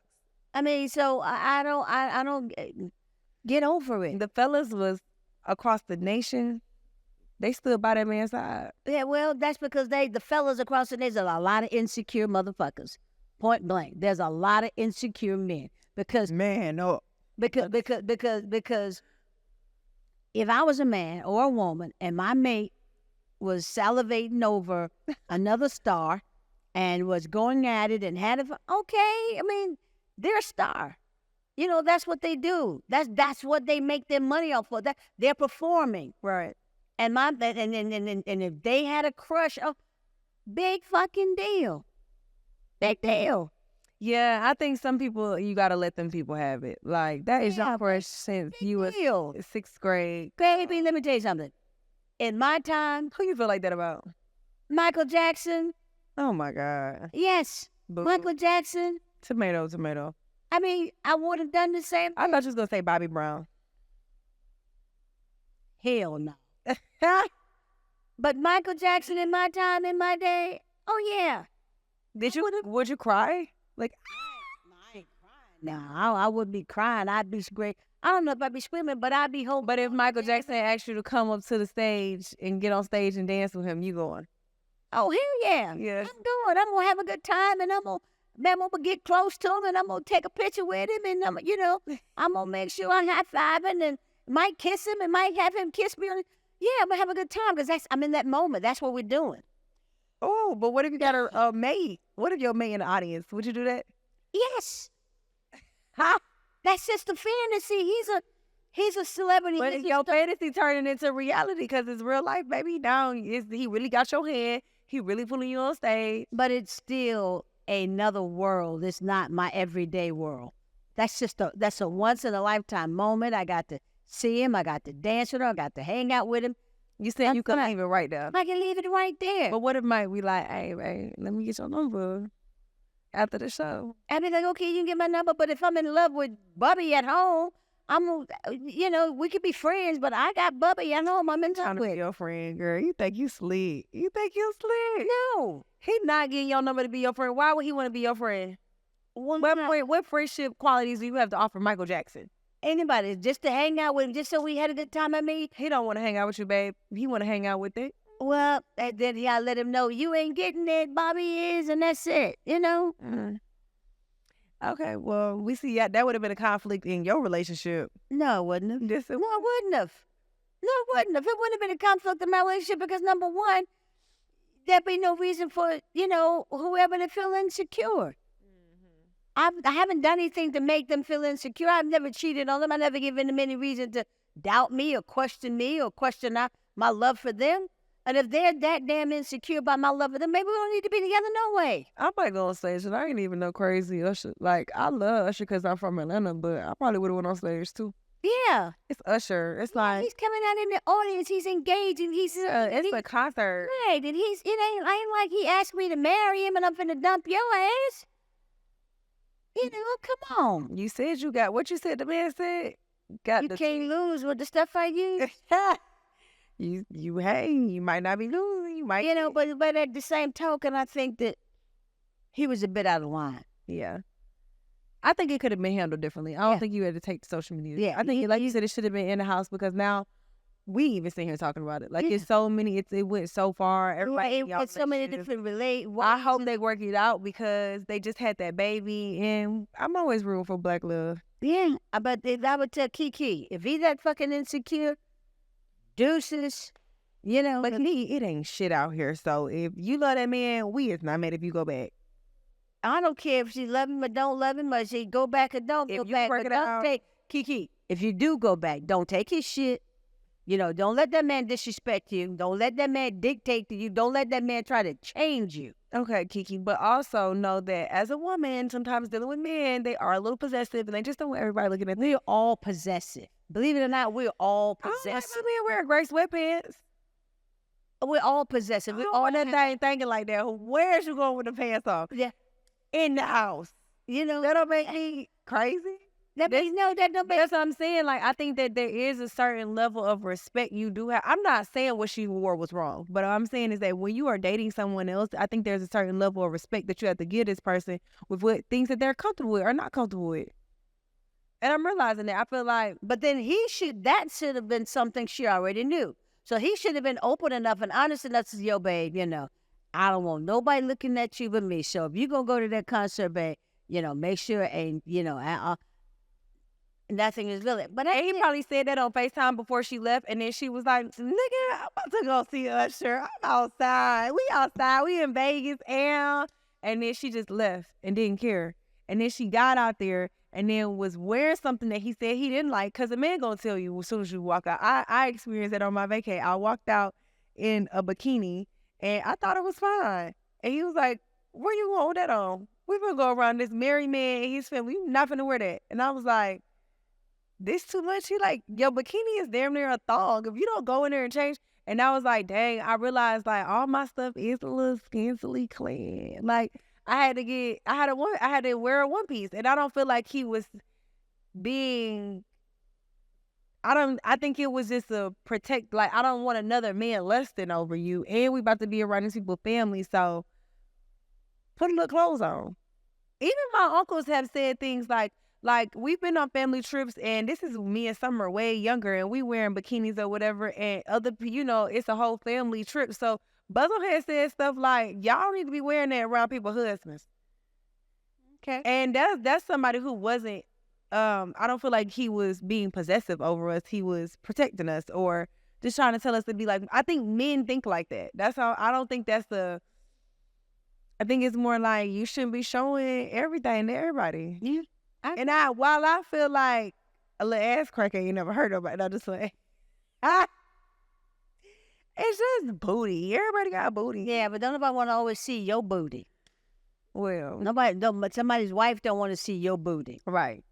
I mean, so I don't get over it. The fellas was across the nation. They stood by that man's side. Yeah, well, that's because the fellas across the nation, there's a lot of insecure motherfuckers. Point blank. There's a lot of insecure men because because if I was a man or a woman and my mate was salivating over another star and was going at it and had it, okay, I mean, they're a star. That's what they do. That's what they make their money off of. That they're performing. Right. And if they had a crush, big fucking deal. Big deal. Yeah, I think some people, you got to let them people have it. Like, that is your crush since you was 6th grade. Baby, let me tell you something. In my time. Who you feel like that about? Michael Jackson. Oh, my God. Yes. Boo. Michael Jackson. Tomato. I mean, I would have done the same. I thought you was going to say Bobby Brown. Hell no. But Michael Jackson in my time, in my day, oh, yeah. Would you cry? Like, I ain't crying. No, I wouldn't be crying. I'd be screaming. I don't know if I'd be screaming, but I'd be hoping. But if Michael Jackson asked you to come up to the stage and get on stage and dance with him, you going? Oh, hell yeah. Yeah. I'm going. I'm going to have a good time, and I'm going to get close to him, and I'm going to take a picture with him, and I'm going to make sure I'm high-fiving, and might kiss him, and might have him kiss me. Yeah, I'm gonna have a good time because I'm in that moment. That's what we're doing. Oh, but what if you got a mate? What if your mate in the audience? Would you do that? Yes. Huh? That's just a fantasy. He's a celebrity. But He's if your fantasy turning into reality because it's real life, baby, now he really got your hand. He really pulling you on stage. but it's still another world. It's not my everyday world. That's a once in a lifetime moment. I got to see him. I got to dance with him. I got to hang out with him. You said you could leave it right there. I can leave it right there. But what if Mike we like, hey, let me get your number after the show? I'd be like, okay, you can get my number, but if I'm in love with Bubby at home, we could be friends, but I got Bubby at home. I'm in Trying love to be with. your friend, girl. You think you slick? You think you slick? No. He not getting your number to be your friend. Why would he want to be your friend? What friendship qualities do you have to offer Michael Jackson? Anybody, just to hang out with him, just so we had a good time. I mean, He don't want to hang out with you, babe. He want to hang out with it. well, and then I let him know you ain't getting it. Bobby is, and that's it. Okay, well, we see that would have been a conflict in your relationship. No, it wouldn't have. This No, it wouldn't have. No, it wouldn't have. It wouldn't have been a conflict in my relationship because number one, there'd be no reason for whoever to feel insecure. I haven't done anything to make them feel insecure. I've never cheated on them. I never given them any reason to doubt me or question my love for them. And if they're that damn insecure about my love for them, maybe we don't need to be together no way. I might go on stage, and I ain't even no crazy Usher. Like, I love Usher because I'm from Atlanta, but I probably would have went on stage too. Yeah. It's Usher. It's like He's coming out in the audience. He's engaged, and it's a concert. right. And it ain't like he asked me to marry him, and I'm finna dump your ass. Come on. You said you got what you said. The man said got You the can't lose with the stuff I use. you might not be losing. You might But at the same token, I think that he was a bit out of line. Yeah. I think it could have been handled differently. I don't think you had to take to social media. Yeah, I think, like you said, it should have been in the house because now we even sitting here talking about it. Like, it's so many, it went so far. Everybody, It's so many different I hope they work it out because they just had that baby, and I'm always rooting for black love. Yeah, but I would tell KeKe, if he's that fucking insecure, deuces, But it ain't shit out here. So if you love that man, we is not mad if you go back. I don't care if she love him or don't love him, or she go back or don't If go you back. work But it don't out- take KeKe. If you do go back, don't take his shit. Don't let that man disrespect you. Don't let that man dictate to you. Don't let that man try to change you. Okay, KeKe, but also know that as a woman, sometimes dealing with men, they are a little possessive, and they just don't want everybody looking at them. We're all possessive. Believe it or not, we're all I don't like possessive. my man wearing gray sweatpants. We're all possessive. I We don't all want that thing thinking like that. Where's you going with the pants off? Yeah. In the house. That don't make me crazy. That don't make. That's what I'm saying. Like, I think that there is a certain level of respect you do have. I'm not saying what she wore was wrong, but what I'm saying is that when you are dating someone else, I think there's a certain level of respect that you have to give this person with what things that they're comfortable with or not comfortable with. And I'm realizing that. I feel like, But then that should have been something she already knew. So he should have been open enough and honest enough to say, yo, babe, I don't want nobody looking at you but me. So if you're going to go to that concert, babe, make sure and, nothing is really. But he probably said that on FaceTime before she left, and then she was like, nigga, I'm about to go see Usher. I'm outside. We outside. We in Vegas. And then she just left and didn't care. And then she got out there and then was wearing something that he said he didn't like, because the man gonna tell you as soon as you walk out. I experienced that on my vacay. I walked out in a bikini, and I thought it was fine. And he was like, where you going with that on? We gonna go around this married man and his family. You not finna wear that. And I was like, this too much? He like, your bikini is damn near a thong. If you don't go in there and change. And I was like, dang, I realized like all my stuff is a little scantily clad. Like, I had to wear a one piece. And I don't feel like he was being, I think it was just a protect, like, I don't want another man lusting over you. And we about to be around these people's family. So put a little clothes on. Even my uncles have said things like we've been on family trips, and this is me and Summer way younger, and we wearing bikinis or whatever, and it's a whole family trip. So Buzzle had said stuff like, y'all need to be wearing that around people's husbands. Okay. And that's somebody who wasn't, I don't feel like he was being possessive over us. He was protecting us or just trying to tell us to be like, I think men think like that. That's how, I don't think that's I think it's more like you shouldn't be showing everything to everybody. Yeah. While I feel like a little ass crack ain't never heard of it, I'm just like, it's just booty. Everybody got booty. Yeah, but don't nobody want to always see your booty. Well, Nobody don't, but somebody's wife don't want to see your booty. right.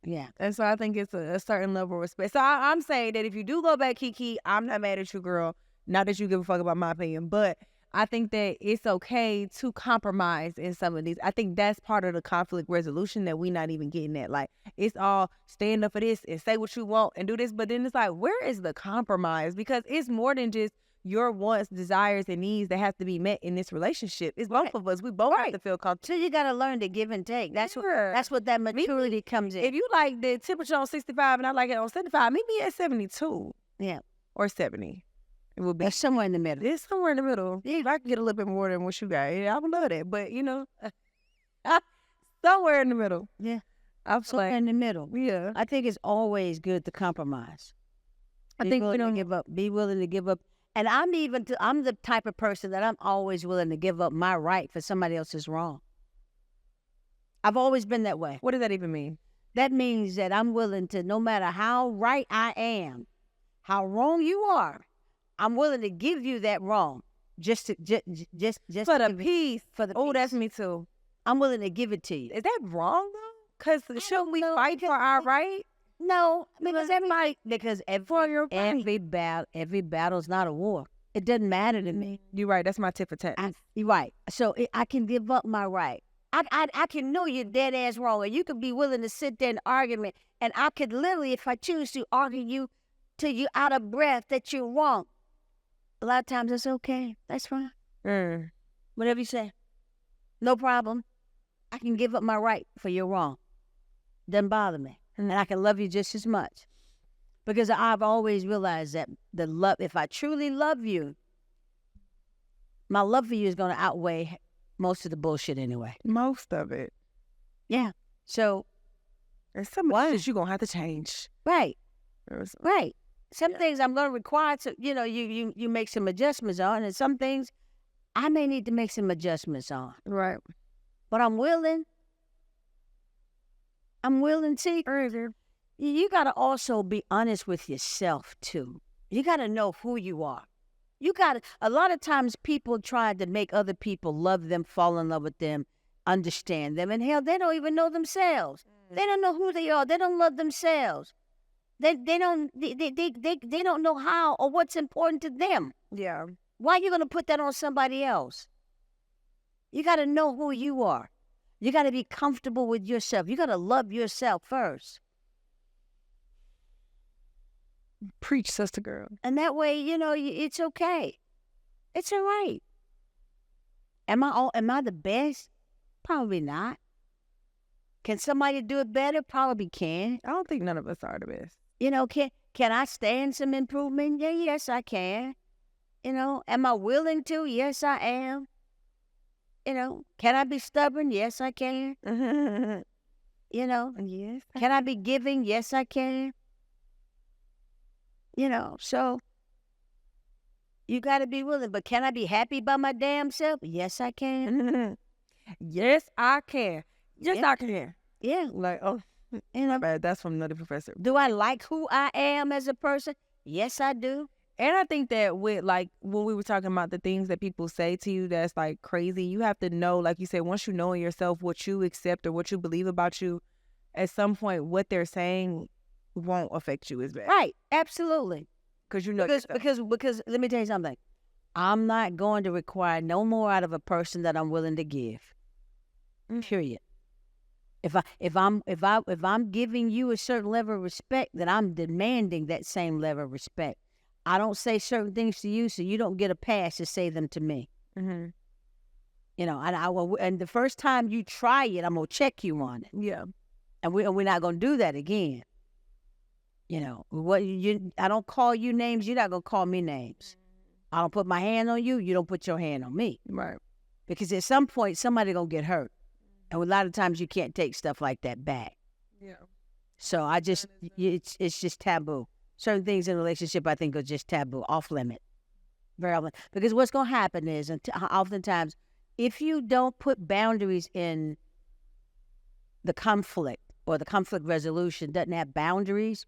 Yeah. And so I think it's a certain level of respect. So I'm saying that if you do go back, KeKe, I'm not mad at you, girl. Not that you give a fuck about my opinion, but I think that it's okay to compromise in some of these. I think that's part of the conflict resolution that we not even getting at. Like, it's all stand up for this and say what you want and do this. But then it's like, where is the compromise? Because it's more than just your wants, desires, and needs that have to be met in this relationship. It's both of us. We both have to feel comfortable. So you got to learn to give and take. That's what that maturity comes in. If you like the temperature on 65 and I like it on 75, meet me at 72. Yeah. Or 70. It would be. That's somewhere in the middle. It's somewhere in the middle. Yeah, if I can get a little bit more than what you got, yeah, I would love that. But, somewhere in the middle. Yeah. I'm somewhere in the middle. Yeah. I think it's always good to compromise. I think we don't give up. Be willing to give up. And I'm the type of person that I'm always willing to give up my right for somebody else's wrong. I've always been that way. What does that even mean? That means that I'm willing to, no matter how right I am, how wrong you are, I'm willing to give you that wrong. Just for the peace. Oh, that's me too. I'm willing to give it to you. Is that wrong though? Because shouldn't we fight for our right? No, because every battle's not a war. It doesn't matter to me. You're right. That's my tip for tat. You're right. So I can give up my right. I can know you're dead ass wrong, and you could be willing to sit there and argument, and I could literally, if I choose to, argue you till you out of breath that you're wrong. A lot of times it's okay. That's fine. Whatever you say, no problem. I can give up my right for your wrong. Doesn't bother me. And I can love you just as much. Because I've always realized that the love, if I truly love you, my love for you is going to outweigh most of the bullshit anyway. Most of it. Yeah. So. There's some shit you're going to have to change. Right. Right. Some things I'm going to require to, you make some adjustments on, and some things I may need to make some adjustments on. Right. But I'm willing. See, you got to also be honest with yourself, too. You got to know who you are. A lot of times people try to make other people love them, fall in love with them, understand them. And hell, they don't even know themselves. They don't know who they are. They don't love themselves. They don't know how or what's important to them. Yeah. Why are you going to put that on somebody else? You got to know who you are. You got to be comfortable with yourself. You got to love yourself first. Preach, sister girl. And that way, it's okay. It's all right. Am I the best? Probably not. Can somebody do it better? Probably can. I don't think none of us are the best. Can I stand some improvement? Yeah, yes, I can. Am I willing to? Yes, I am. Can I be stubborn? Yes, I can. Yes. Can I be giving? Yes, I can. So you got to be willing. But can I be happy by my damn self? Yes, I can. Yes, I can. Yes, I can. Yeah. Like, bad. That's from another professor. Do I like who I am as a person? Yes, I do. And I think that with, like, when we were talking about the things that people say to you that's, like, crazy, you have to know, like you said, once you know in yourself what you accept or what you believe about you, at some point what they're saying won't affect you as bad. Right. Absolutely. Because you know because let me tell you something. I'm not going to require no more out of a person that I'm willing to give. Period. If I'm giving you a certain level of respect, then I'm demanding that same level of respect. I don't say certain things to you, so you don't get a pass to say them to me. Mm-hmm. And the first time you try it, I'm gonna check you on it. Yeah. And we're not gonna do that again. I don't call you names. You're not gonna call me names. I don't put my hand on you. You don't put your hand on me. Right. Because at some point somebody gonna get hurt, and a lot of times you can't take stuff like that back. Yeah. So it's just taboo. certain things in a relationship I think are just taboo, off limit, very off limit. Because what's going to happen is, oftentimes, if you don't put boundaries in the conflict, or the conflict resolution doesn't have boundaries,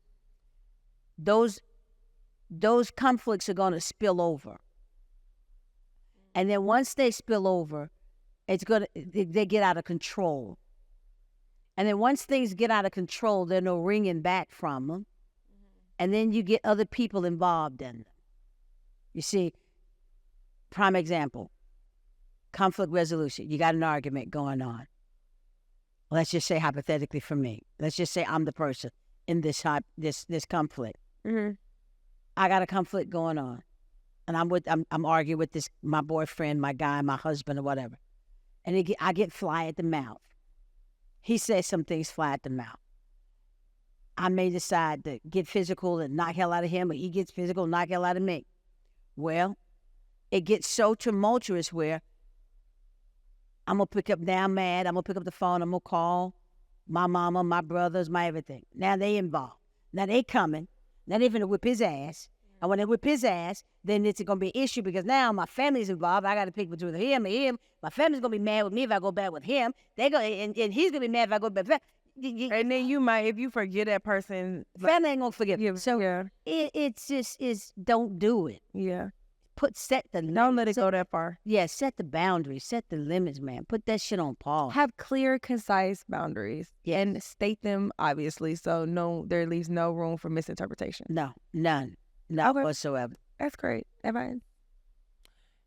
those conflicts are going to spill over. And then once they spill over, they get out of control. And then once things get out of control, there's no ringing back from them. And then you get other people involved in them. You see, prime example, conflict resolution. You got an argument going on. Let's just say hypothetically for me. Let's just say I'm the person in this conflict. Mm-hmm. I got a conflict going on, and I'm arguing with my boyfriend, my guy, my husband, or whatever, and I get fly at the mouth. He says some things fly at the mouth. I may decide to get physical and knock hell out of him, or he gets physical and knock hell out of me. Well, it gets so tumultuous where I'm going to pick up, now I'm mad, I'm going to pick up the phone, I'm going to call my mama, my brothers, my everything. Now they involved. Now they coming. Now they're going to whip his ass. And when they whip his ass, then it's going to be an issue because now my family's involved. I got to pick between him and him. My family's going to be mad with me if I go back with him. And he's going to be mad if I go back with him. And then you might, if you forget that person. Family ain't going to forgive you. So yeah. It's just, don't do it. Yeah. Set the limits. Don't let it go that far. Yeah, set the boundaries, set the limits, man. Put that shit on pause. Have clear, concise boundaries. Yeah. And state them, obviously, so there leaves no room for misinterpretation. No, none. Not Okay. whatsoever. That's great. Advice.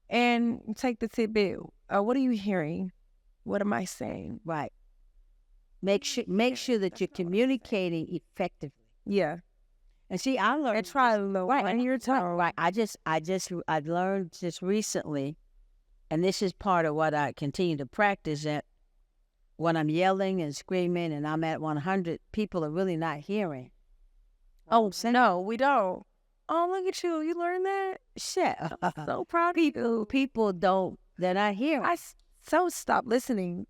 And take the tidbit. What are you hearing? What am I saying? Right. Make sure that you're communicating effectively. Yeah. And see, I learned. And try to lower your tone. Right. I learned just recently, and this is part of what I continue to practice, that when I'm yelling and screaming and I'm at 100, people are really not hearing. Oh, no, we don't. Oh, look at you. You learned that? Shit. I'm so proud of you. People don't, they're not hearing. I stopped listening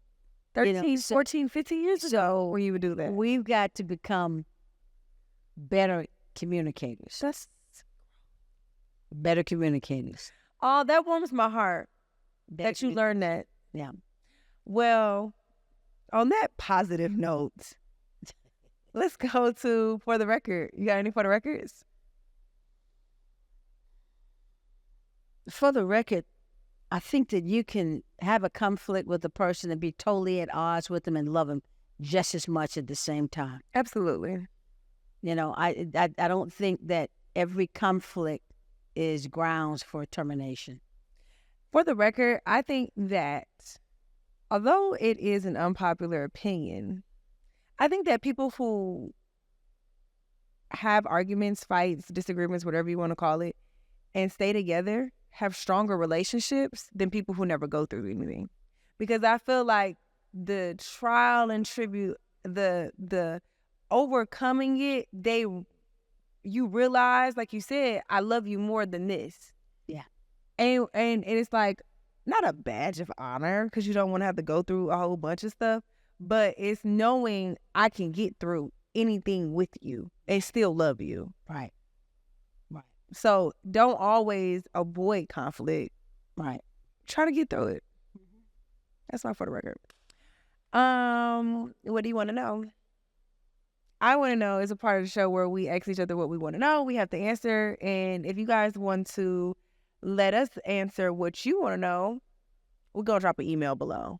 13, 14, 15 years ago where you would do that. We've got to become better communicators. Better communicators. Oh, that warms my heart that you learned that. Yeah. Well, on that positive note, let's go to For the Record. You got any For the Records? For the record, I think that you can have a conflict with a person and be totally at odds with them and love them just as much at the same time. Absolutely. You know, I don't think that every conflict is grounds for termination. For the record, I think that although it is an unpopular opinion, I think that people who have arguments, fights, disagreements, whatever you want to call it, and stay together have stronger relationships than people who never go through anything. Because I feel like the trial and tribute, the overcoming it, you realize, like you said, I love you more than this. Yeah. And it's like not a badge of honor because you don't want to have to go through a whole bunch of stuff, but it's knowing I can get through anything with you and still love you. Right. So don't always avoid conflict. Right. Try to get through it. Mm-hmm. That's my For the Record. What do you want to know? I Want to Know is a part of the show where we ask each other what we want to know. We have to answer. And if you guys want to let us answer what you want to know, we're going to drop an email below.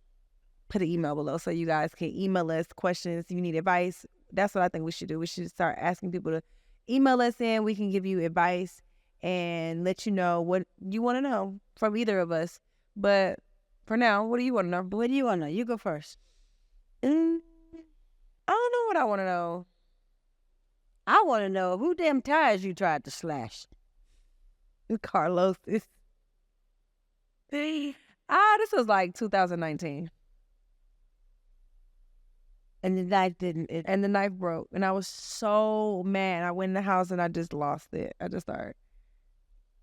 Put an email below so you guys can email us questions. If you need advice, that's what I think we should do. We should start asking people to email us in. We can give you advice and let you know what you want to know from either of us. But for now, what do you want to know? What do you want to know? You go first. I don't know what I want to know. I want to know who damn tires you tried to slash. Carlos. This was like 2019. And the knife didn't. And the knife broke. And I was so mad. I went in the house and I just lost it. I just started.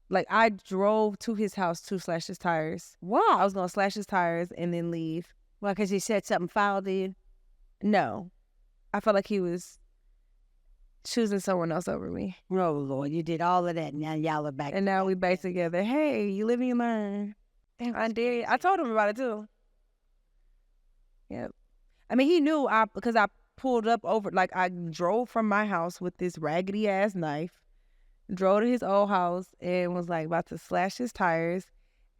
Like, I drove to his house to slash his tires. Wow. I was going to slash his tires and then leave. Well, because he said something foul to you? No. I felt like he was choosing someone else over me. Oh, Lord, you did all of that. Now y'all are back. And now we back together. Hey, you live and you learn. I did. I told him about it too. Yep. I mean, he knew because I pulled up over, like I drove from my house with this raggedy ass knife, drove to his old house and was like about to slash his tires.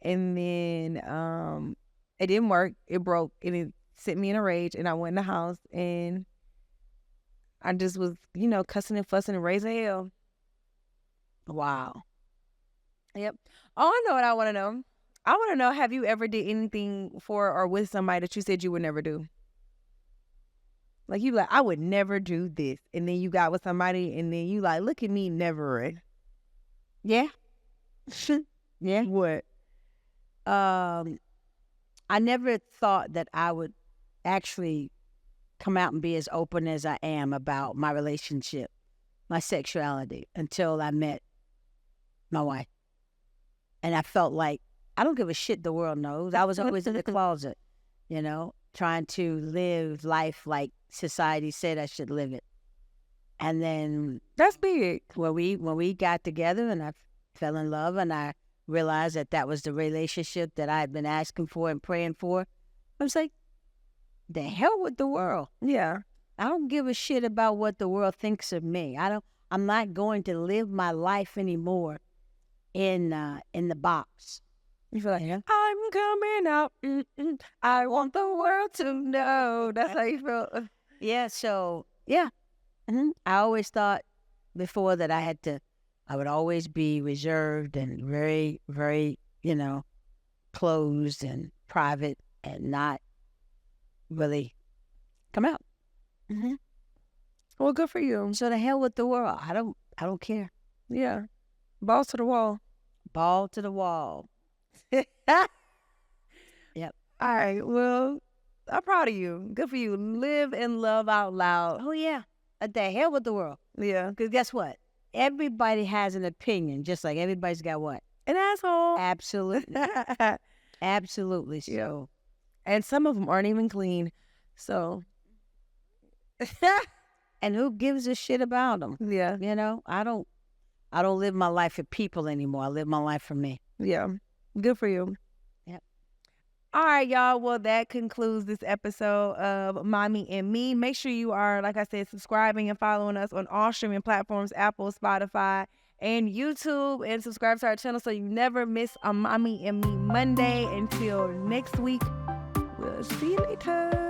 And then it didn't work. It broke and it sent me in a rage. And I went in the house and I just was, cussing and fussing and raising hell. Wow. Yep. Oh, I know what I want to know. I want to know, have you ever did anything for or with somebody that you said you would never do? Like, you like, I would never do this. And then you got with somebody and then you like, look at me, never. Yeah. Yeah. What? I never thought that I would actually come out and be as open as I am about my relationship, my sexuality, until I met my wife. And I felt like, I don't give a shit the world knows. I was always in the closet, trying to live life like society said I should live it. And then that's big. When we got together and I fell in love and I realized that was the relationship that I had been asking for and praying for, I was like, the hell with the world. Yeah. I don't give a shit about what the world thinks of me. I'm not going to live my life anymore in the box. You feel like, I'm coming out. I want the world to know. That's how you feel. Yeah. So yeah, I always thought before that I would always be reserved and very, very, closed and private and not really come out. Mm-hmm. Well, good for you. So the hell with the world. I don't care. Yeah. Balls to the wall. Ball to the wall. Yep. All right. Well, I'm proud of you. Good for you. Live and love out loud. Oh, yeah. The hell with the world. Yeah. Because guess what? Everybody has an opinion, just like everybody's got what? An asshole. Absolutely. Absolutely. So. Yeah. And some of them aren't even clean. So. And who gives a shit about them? Yeah. I don't live my life for people anymore. I live my life for me. Yeah. Good for you. Yep. All right, y'all. Well, that concludes this episode of Mommy and Me. Make sure you are, like I said, subscribing and following us on all streaming platforms, Apple, Spotify, and YouTube. And subscribe to our channel so you never miss a Mommy and Me Monday. Until next week, we'll see you later.